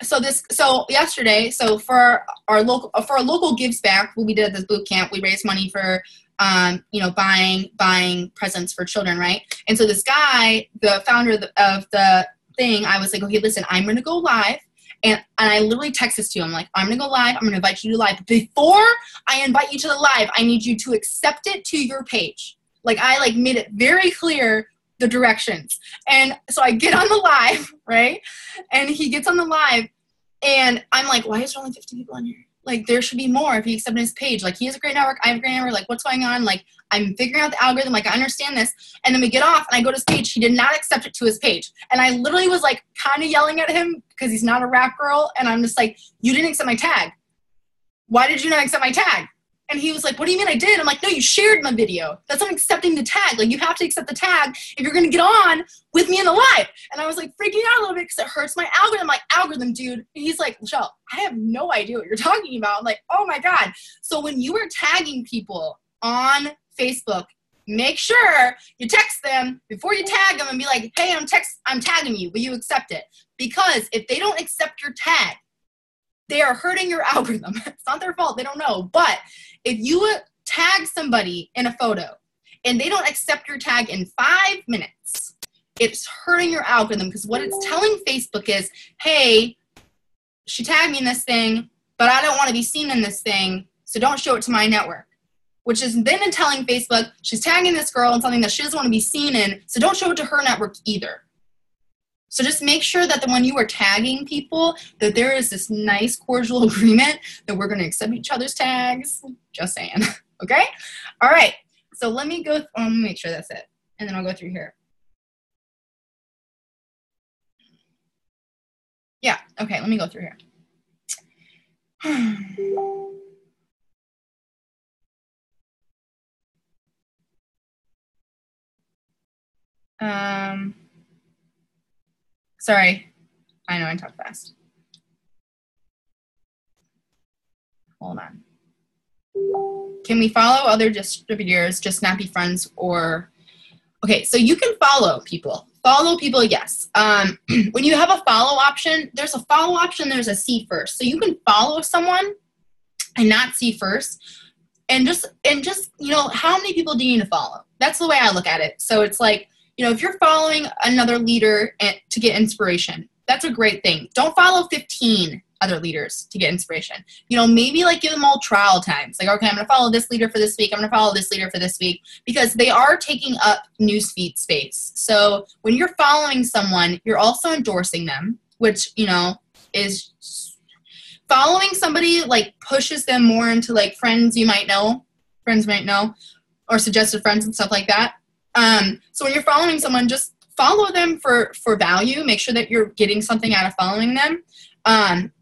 So yesterday, for our local gives back, what we did at this boot camp, we raised money for buying presents for children, right? And so this guy, the founder of the thing, I was like, okay, listen, I'm going to go live. And I literally text this to him, like, I'm going to go live. I'm going to invite you to live. Before I invite you to the live, I need you to accept it to your page. Like, I made it very clear the directions. And so I get on the live, right? And he gets on the live, and I'm like, why is there only 50 people on here? Like, there should be more if he accepted his page. Like, he has a great network, I have a great network. Like, what's going on? Like, I'm figuring out the algorithm. Like, I understand this. And then we get off, and I go to his page. He did not accept it to his page. And I literally was, like, kind of yelling at him because he's not a rap girl. And I'm just like, you didn't accept my tag. Why did you not accept my tag? And he was like, what do you mean I did? I'm like, no, you shared my video. That's not accepting the tag. Like, you have to accept the tag if you're going to get on with me in the live. And I was like freaking out a little bit because it hurts my algorithm. I'm like, algorithm, dude. And he's like, Michelle, I have no idea what you're talking about. I'm like, oh my God. So when you are tagging people on Facebook, make sure you text them before you tag them and be like, hey, I'm tagging you. Will you accept it? Because if they don't accept your tag, they are hurting your algorithm. It's not their fault. They don't know. But if you tag somebody in a photo and they don't accept your tag in 5 minutes, it's hurting your algorithm, because what it's telling Facebook is, hey, she tagged me in this thing, but I don't want to be seen in this thing, so don't show it to my network. Which is then telling Facebook, she's tagging this girl in something that she doesn't want to be seen in, so don't show it to her network either. So just make sure that when you are tagging people, that there is this nice cordial agreement that we're going to accept each other's tags. Just saying. Okay? All right. So let me go. Let me make sure that's it. And then I'll go through here. Yeah. Okay. Let me go through here. Sorry. I know I talk fast. Hold on. Can we follow other distributors, just not be friends? Or, okay, so you can follow people. Follow people, yes. When you have a follow option, there's a follow option, there's a see first. So you can follow someone and not see first. And just, you know, how many people do you need to follow? That's the way I look at it. So it's like, you know, if you're following another leader to get inspiration, that's a great thing. Don't follow 15 other leaders to get inspiration. You know, maybe like give them all trial times. Like, okay, I'm going to follow this leader for this week. I'm going to follow this leader for this week, because they are taking up newsfeed space. So when you're following someone, you're also endorsing them, which, you know, is following somebody like pushes them more into like friends might know, or suggested friends and stuff like that. So when you're following someone, just follow them for value. Make sure that you're getting something out of following them.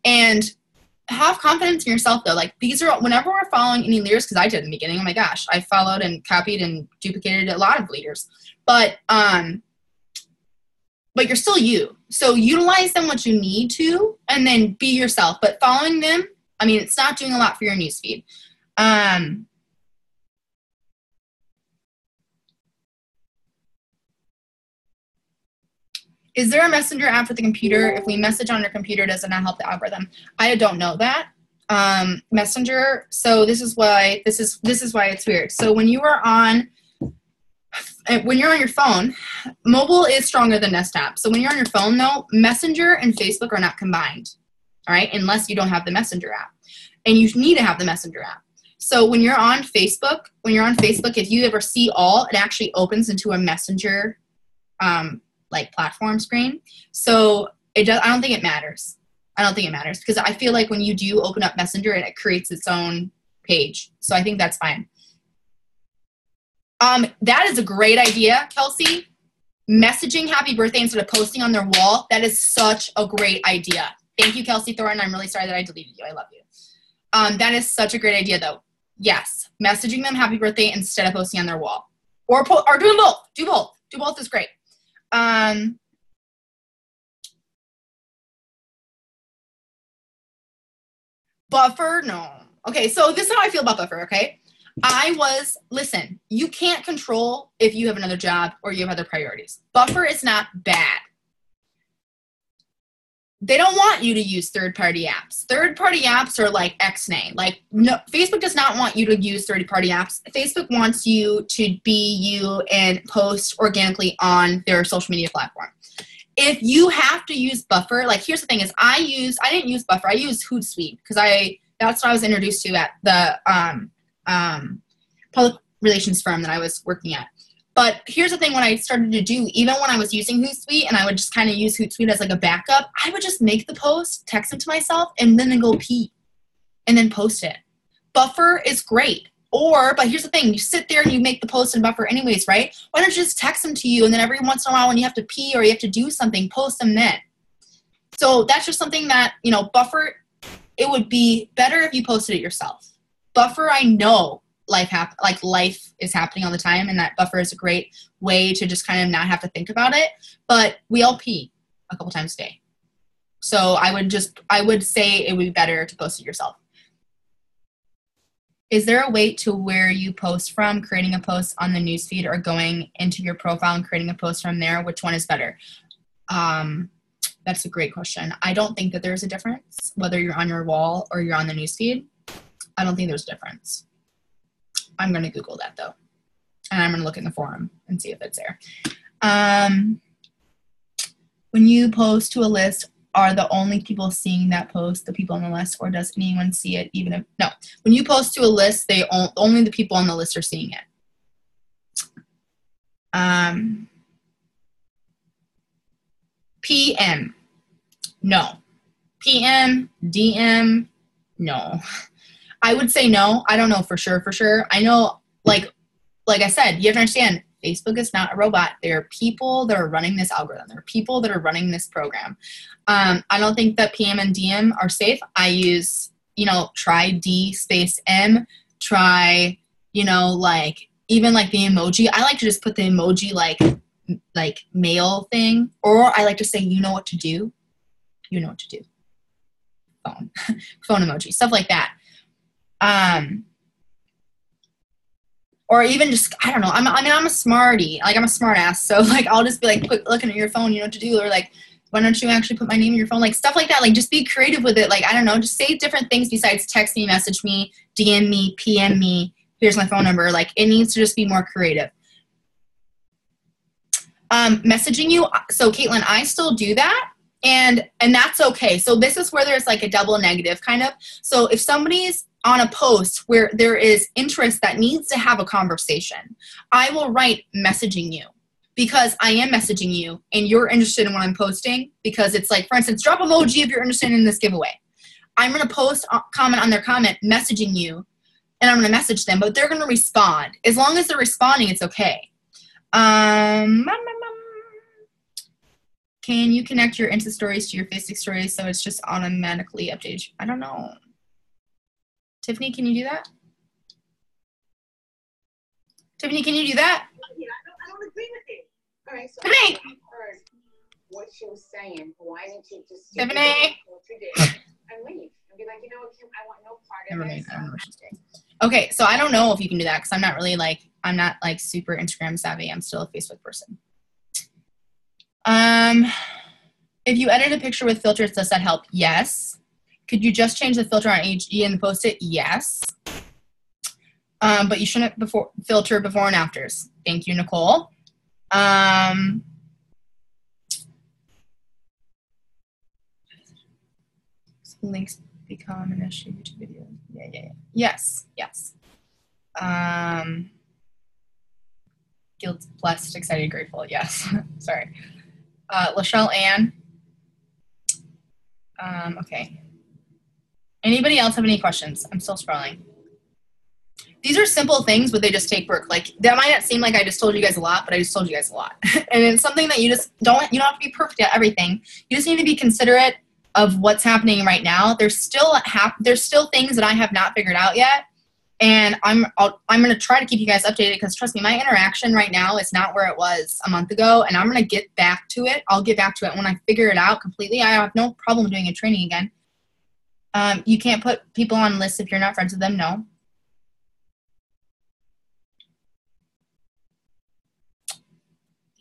And have confidence in yourself though. Like, these are, whenever we're following any leaders, because I did in the beginning, oh my gosh, I followed and copied and duplicated a lot of leaders. But you're still you. So utilize them what you need to, and then be yourself. But following them, I mean, it's not doing a lot for your newsfeed. Is there a messenger app for the computer? If we message on your computer, does it not help the algorithm? I don't know that. Messenger. So this is why it's weird. So when you're on your phone, mobile is stronger than desktop. So when you're on your phone though, Messenger and Facebook are not combined. All right, unless you don't have the Messenger app, and you need to have the Messenger app. So when you're on Facebook, if you ever see all, it actually opens into a Messenger like platform screen. So I don't think it matters. Because I feel like when you do open up Messenger, it creates its own page. So I think that's fine. That is a great idea, Kelsey. Messaging happy birthday instead of posting on their wall. That is such a great idea. Thank you, Kelsey Thornton. I'm really sorry that I deleted you. I love you. That is such a great idea though. Yes. Messaging them happy birthday instead of posting on their wall. Or doing both. Do both. Do both is great. Buffer, no. Okay, so this is how I feel about Buffer, okay? Listen, you can't control if you have another job or you have other priorities. Buffer is not bad. They don't want you to use third-party apps. Third-party apps are like Xnay. Like, no, Facebook does not want you to use third-party apps. Facebook wants you to be you and post organically on their social media platform. If you have to use Buffer, like, here's the thing is I didn't use Buffer. I used Hootsuite because that's what I was introduced to at the public relations firm that I was working at. But here's the thing, when I started to do, even when I was using Hootsuite and I would just kind of use Hootsuite as like a backup, I would just make the post, text it to myself, and then go pee. and then post it. Buffer is great. But here's the thing, you sit there and you make the post in Buffer anyways, right? Why don't you just text them to you, and then every once in a while when you have to pee or you have to do something, post them then. So that's just something that, you know, Buffer, it would be better if you posted it yourself. Buffer, I know life is happening all the time, and that Buffer is a great way to just kind of not have to think about it, but we all pee a couple times a day. So I would say it would be better to post it yourself. Is there a way to where you post from, creating a post on the newsfeed or going into your profile and creating a post from there? Which one is better? That's a great question. I don't think that there's a difference, whether you're on your wall or you're on the newsfeed. I don't think there's a difference. I'm going to Google that, though. And I'm going to look in the forum and see if it's there. When you post to a list, are the only people seeing that post the people on the list, or does anyone see it even if, no. When you post to a list, only the people on the list are seeing it. PM, no. PM, DM, no. I would say no. I don't know for sure. I know, like I said, you have to understand, Facebook is not a robot. There are people that are running this algorithm. There are people that are running this program. I don't think that PM and DM are safe. I use, you know, try D space M, try, you know, like, even like the emoji. I like to just put the emoji like mail thing, or I like to say, you know what to do. You know what to do. Phone emoji, stuff like that. Or even just, I don't know, I'm a smarty, like I'm a smart ass, so like I'll just be like, quick looking at your phone, you know what to do, or like, why don't you actually put my name in your phone, like stuff like that, like just be creative with it, like I don't know, just say different things besides text me, message me, DM me, PM me, here's my phone number, like it needs to just be more creative. Messaging you, so Caitlin, I still do that, and that's okay. So this is where there's like a double negative kind of, so if somebody's on a post where there is interest that needs to have a conversation, I will write messaging you, because I am messaging you and you're interested in what I'm posting, because it's like, for instance, drop emoji if you're interested in this giveaway. I'm going to post comment on their comment messaging you, and I'm going to message them, but they're going to respond. As long as they're responding, it's okay. Can you connect your Insta stories to your Facebook stories so it's just automatically updated? I don't know. Tiffany, can you do that? Tiffany, can you do that? Yeah, I don't agree with it. All right, so Tiffany! I heard what she was saying. Why didn't you just Tiffany! what you did and leave and be like, you know what, Kim, I want no part of it. I don't know what she's doing. Okay, so I don't know if you can do that, because I'm not like super Instagram savvy. I'm still a Facebook person. If you edit a picture with filters, does that help? Yes. Could you just change the filter on HE and post it? Yes. But you shouldn't filter before and afters. Thank you, Nicole. Links become an issue to video. Yeah. Yes. Guilt, blessed, excited, grateful. Yes. Sorry. Lachelle Ann. Okay. Anybody else have any questions? I'm still scrolling. These are simple things, but they just take work. Like, that might not seem like I just told you guys a lot, but I just told you guys a lot. And it's something that you don't have to be perfect at everything. You just need to be considerate of what's happening right now. There's still things that I have not figured out yet. And I'm going to try to keep you guys updated, because trust me, my interaction right now is not where it was a month ago, and I'm going to get back to it. I'll get back to it when I figure it out completely. I have no problem doing a training again. You can't put people on lists if you're not friends with them. No.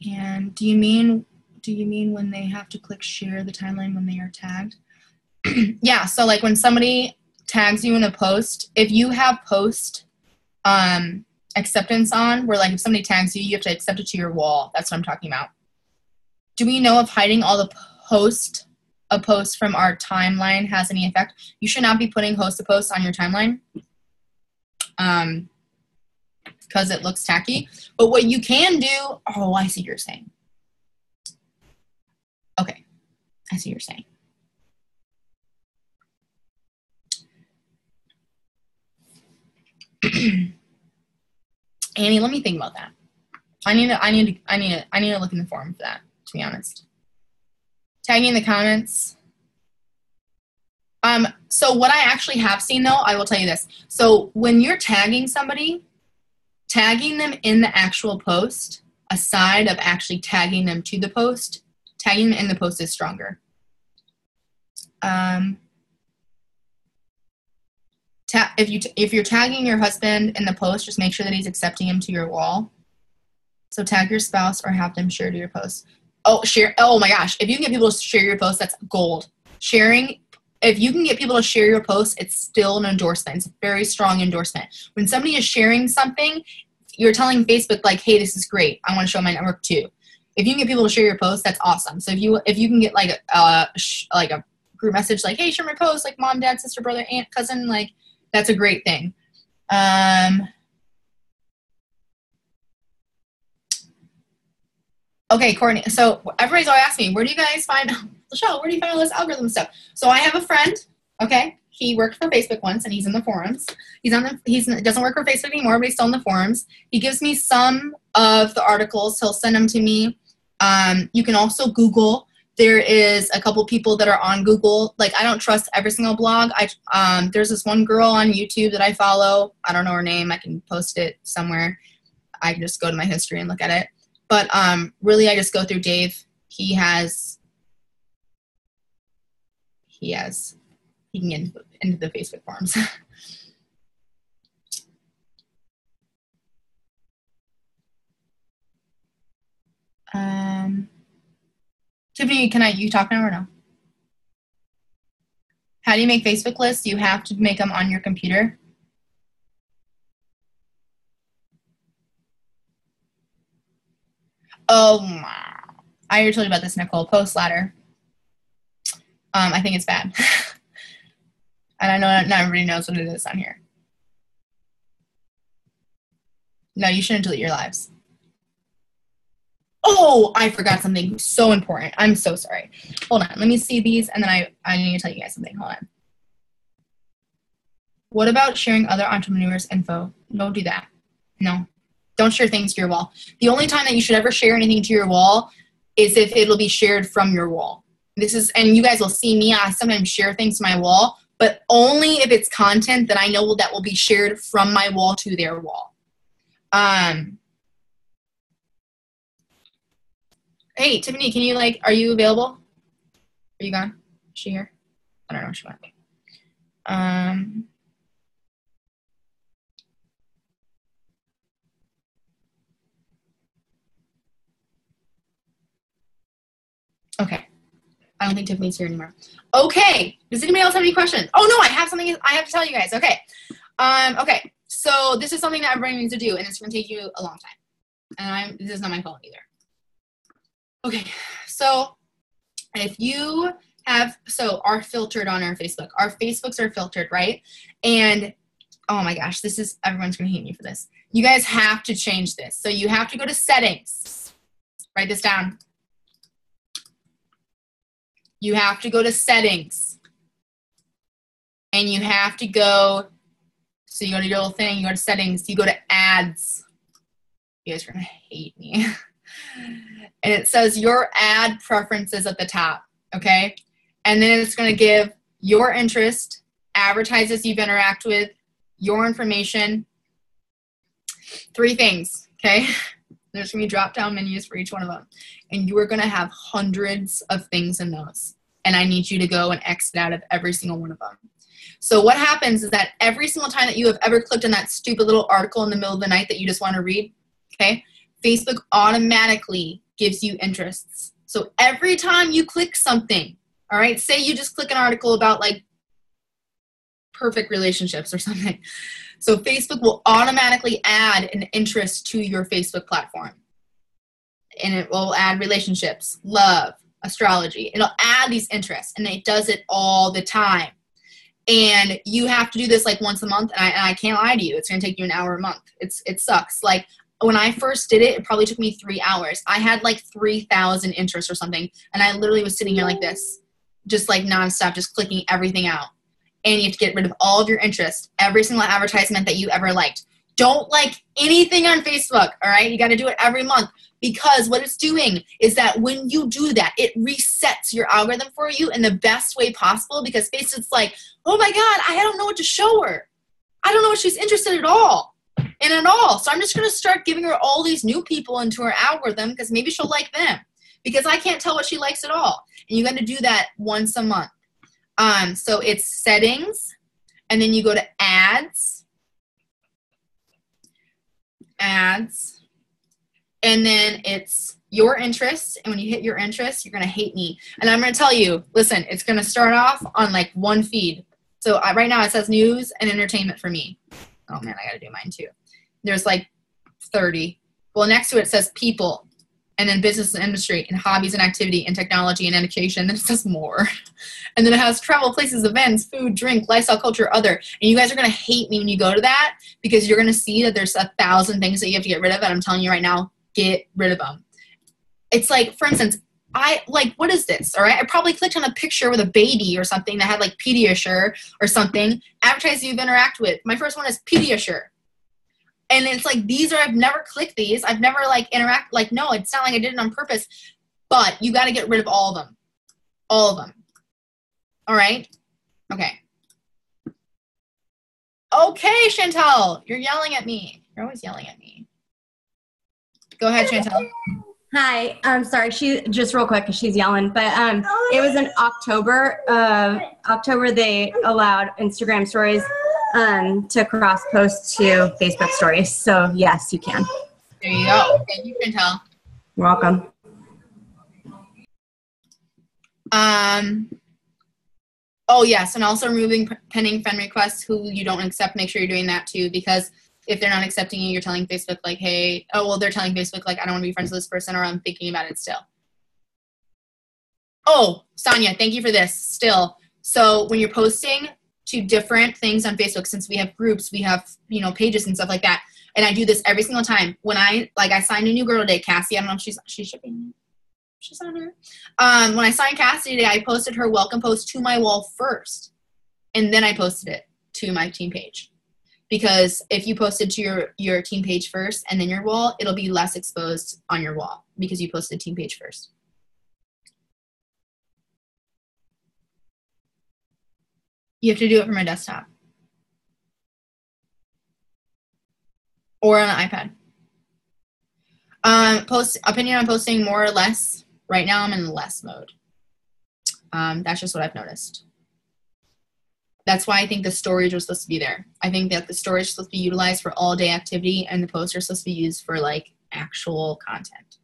And do you mean when they have to click share the timeline when they are tagged? Yeah, so like when somebody tags you in a post, if you have post acceptance on, where like if somebody tags you, you have to accept it to your wall. That's what I'm talking about. Do we know if hiding all the a post from our timeline has any effect? You should not be putting host to post on your timeline, because it looks tacky. But what you can do, oh, I see what you're saying. Okay, I see what you're saying. Annie, let me think about that. I need to look in the forum for that, to be honest. Tagging the comments. So what I actually have seen, though, I will tell you this. So when you're tagging somebody, tagging them in the actual post, aside of actually tagging them to the post, tagging them in the post is stronger. If you're tagging your husband in the post, just make sure that he's accepting him to your wall. So tag your spouse or have them share to your post. Oh, share. Oh my gosh. If you can get people to share your post, that's gold. Sharing. If you can get people to share your post, it's still an endorsement. It's a very strong endorsement. When somebody is sharing something, you're telling Facebook like, hey, this is great. I want to show my network too. If you can get people to share your post, that's awesome. So if you can get like a group message like, hey, share my post, like mom, dad, sister, brother, aunt, cousin, like that's a great thing. Okay, Courtney. So everybody's always asking me, where do you guys find, Michelle, where do you find all this algorithm stuff? So I have a friend, okay? He worked for Facebook once, and he's in the forums. He doesn't work for Facebook anymore, but he's still in the forums. He gives me some of the articles. He'll send them to me. You can also Google. There is a couple people that are on Google. Like, I don't trust every single blog. There's this one girl on YouTube that I follow. I don't know her name. I can post it somewhere. I can just go to my history and look at it. But really, I just go through Dave. He can get into the Facebook forums. Tiffany, you talk now or no? How do you make Facebook lists? You have to make them on your computer. Oh, I already told you about this, Nicole. Post ladder. I think it's bad. And I know not everybody knows what it is on here. No, you shouldn't delete your lives. Oh, I forgot something so important. I'm so sorry. Hold on. Let me see these, and then I need to tell you guys something. Hold on. What about sharing other entrepreneurs' info? Don't do that. No. Don't share things to your wall. The only time that you should ever share anything to your wall is if it'll be shared from your wall. And you guys will see me, I sometimes share things to my wall, but only if it's content that I know that will be shared from my wall to their wall. Hey, Tiffany, can you are you available? Are you gone? Is she here? I don't know where she went. Okay. I don't think Tiffany's here anymore. Okay. Does anybody else have any questions? Oh, no, I have something I have to tell you guys. Okay. Okay. So this is something that everybody needs to do, and it's going to take you a long time. And this is not my fault either. Okay. So if you are filtered on our Facebook. Our Facebooks are filtered, right? And, oh my gosh, everyone's going to hate me for this. You guys have to change this. So you have to go to settings. Write this down. You have to go to settings. And you have to go, so you go to your little thing, you go to settings, you go to ads. You guys are going to hate me. And it says your ad preferences at the top, okay? And then it's going to give your interest, advertisers you've interacted with, your information, 3 things, okay? There's going to be drop-down menus for each one of them. And you are going to have hundreds of things in those. And I need you to go and exit out of every single one of them. So what happens is that every single time that you have ever clicked on that stupid little article in the middle of the night that you just want to read, okay, Facebook automatically gives you interests. So every time you click something, all right, say you just click an article about perfect relationships or something. So Facebook will automatically add an interest to your Facebook platform. And it will add relationships, love, astrology. It'll add these interests, and it does it all the time. And you have to do this once a month, and I can't lie to you. It's going to take you an hour a month. It sucks. When I first did it, it probably took me 3 hours. I had 3,000 interests or something, and I literally was sitting here like this, just nonstop, just clicking everything out. and you have to get rid of all of your interests, every single advertisement that you ever liked. Don't like anything on Facebook, all right? You got to do it every month, because what it's doing is that when you do that, it resets your algorithm for you in the best way possible, because Facebook's like, oh my God, I don't know what to show her. I don't know what she's interested in at all. So I'm just going to start giving her all these new people into her algorithm, because maybe she'll like them, because I can't tell what she likes at all. And you got to do that once a month. So it's settings, and then you go to ads, and then it's your interests. And when you hit your interests, you're going to hate me. And I'm going to tell you, listen, it's going to start off on like one feed. So right now it says news and entertainment for me. Oh man, I got to do mine too. There's like 30. Well, next to it says people, and then business and industry, and hobbies and activity, and technology and education. Then it says more. And then it has travel, places, events, food, drink, lifestyle, culture, other. And you guys are going to hate me when you go to that, because you're going to see that there's 1,000 things that you have to get rid of. And I'm telling you right now, get rid of them. It's like, for instance, what is this? All right. I probably clicked on a picture with a baby or something that had like Pediasure or something. Advertising you've interacted with. My first one is Pediasure. And it's like, I've never clicked these. I've never like no, it's not like I did it on purpose, but you got to get rid of all of them. All of them. All right. Okay. Okay, Chantel, you're yelling at me. You're always yelling at me. Go ahead, Chantel. Hi, I'm sorry. She just real quick, 'cause she's yelling. But it was in October. October they allowed Instagram stories to cross post to Facebook stories. So yes, you can. There you go. Thank you, Chantel. You're welcome. Oh yes, and also removing pending friend requests who you don't accept. Make sure you're doing that too, because if they're not accepting you, you're telling Facebook like, hey, they're telling Facebook like, I don't want to be friends with this person, or I'm thinking about it still. Oh, Sonia, thank you for this. Still, so when you're posting to different things on Facebook, since we have groups, we have, pages and stuff like that, and I do this every single time. When I signed a new girl today, Cassie, I don't know if she's shipping. She's on her. When I signed Cassie today, I posted her welcome post to my wall first, and then I posted it to my team page. Because if you posted to your team page first and then your wall, it'll be less exposed on your wall because you posted the team page first. You have to do it from a desktop or on an iPad. Opinion on posting more or less. Right now I'm in the less mode. That's just what I've noticed. That's why I think the storage was supposed to be there. I think that the storage is supposed to be utilized for all day activity, and the posts are supposed to be used for like actual content.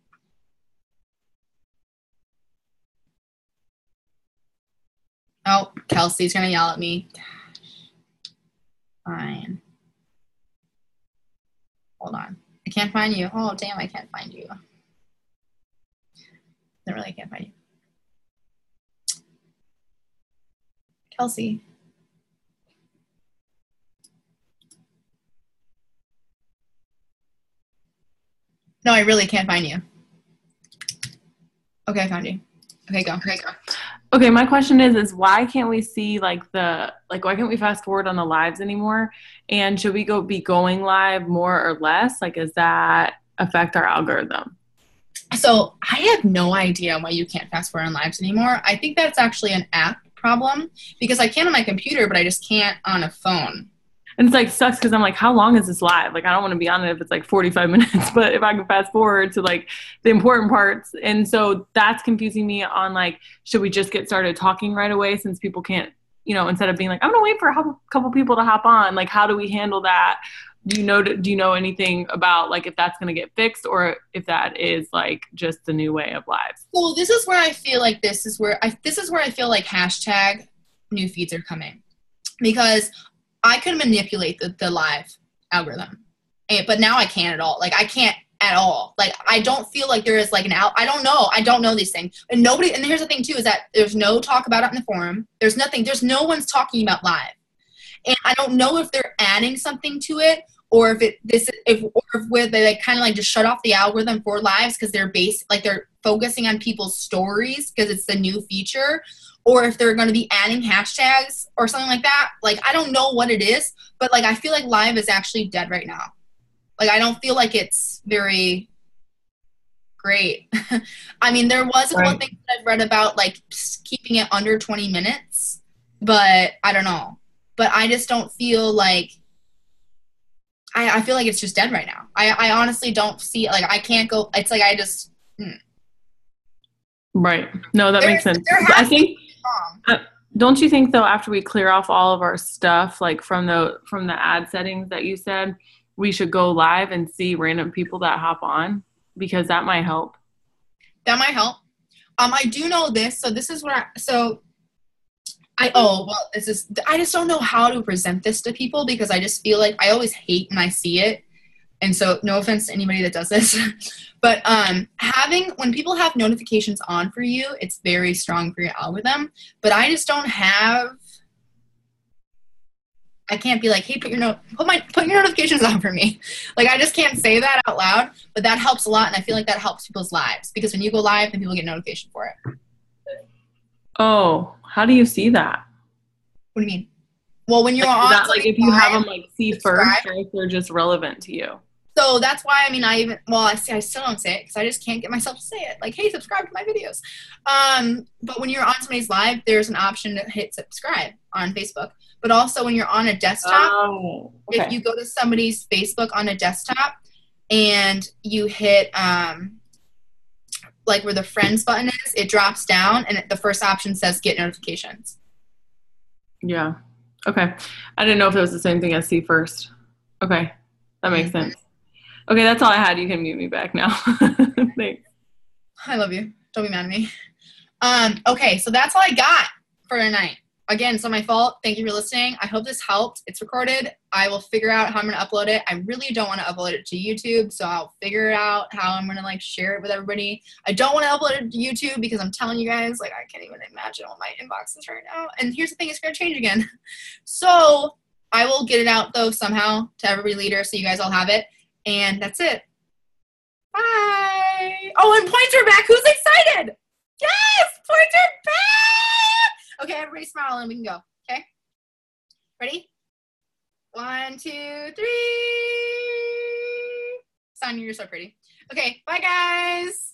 Oh, Kelsey's gonna yell at me. Fine. Hold on. I can't find you. Oh, damn, I can't find you. I really can't find you. Kelsey. No, I really can't find you. Okay, I found you. Okay, go. Okay, my question is why can't we see why can't we fast forward on the lives anymore? And should we be going live more or less? Does that affect our algorithm? So I have no idea why you can't fast forward on lives anymore. I think that's actually an app problem, because I can on my computer, but I just can't on a phone. And it's sucks because I'm like, how long is this live? I don't want to be on it if it's 45 minutes, but if I can fast forward to the important parts. And so that's confusing me on should we just get started talking right away, since people can't, instead of being I'm going to wait for a couple people to hop on, how do we handle that? Do you know anything about if that's going to get fixed, or if that is just the new way of lives? Well, this is where I feel this is where I feel hashtag new feeds are coming, because I could manipulate the live algorithm, but now I can't at all. I can't at all. I don't feel like there is I don't know. I don't know these things. And here's the thing too, is that there's no talk about it in the forum. There's nothing. There's no one's talking about live. And I don't know if they're adding something to it, or if with they like kind of like just shut off the algorithm for lives because they're focusing on people's stories because it's the new feature, or if they're going to be adding hashtags or something like that. Like, I don't know what it is, but like I feel like live is actually dead right now. Like, I don't feel like it's very great. I mean, there was a couple things that I've read about like keeping it under 20 minutes, but I don't know. But I just don't feel like I feel like it's just dead right now. I honestly don't see, like, I can't go. It's like I just Right. No, that makes sense. I think. Don't you think though, after we clear off all of our stuff, like from the ad settings that you said, we should go live and see random people that hop on, because that might help. That might help. I do know this. So this is what I just don't know how to present this to people, because I just feel like I always hate when I see it. And so no offense to anybody that does this, but when people have notifications on for you, it's very strong for your algorithm. But I just don't have, I can't be like, hey, put your notifications on for me. Like, I just can't say that out loud, but that helps a lot. And I feel like that helps people's lives, because when you go live, then people get notification for it. Oh, how do you see that? What do you mean? Well, when you're like, on, that, like if you have them like see subscribe. First, or if they're just relevant to you. So that's why, I mean, I still don't say it because I just can't get myself to say it. Like, hey, subscribe to my videos. But when you're on somebody's live, there's an option to hit subscribe on Facebook. But also when you're on a desktop, if you go to somebody's Facebook on a desktop and you hit like where the friends button is, it drops down and the first option says get notifications. Yeah. Okay. I didn't know if it was the same thing as see first. Okay. That makes sense. Okay, that's all I had. You can mute me back now. Thanks. I love you. Don't be mad at me. Okay, so that's all I got for tonight. Again, it's not my fault. Thank you for listening. I hope this helped. It's recorded. I will figure out how I'm going to upload it. I really don't want to upload it to YouTube, so I'll figure out how I'm going to, like, share it with everybody. I don't want to upload it to YouTube because I'm telling you guys, like, I can't even imagine what my inbox is right now. And here's the thing, it's going to change again. So I will get it out, though, somehow to everybody later so you guys all have it. And that's it. Bye. Oh, and points are back. Who's excited? Yes, points are back. Okay, everybody smile and we can go. Okay? Ready? 1, 2, 3. Sonia, you're so pretty. Okay, bye, guys.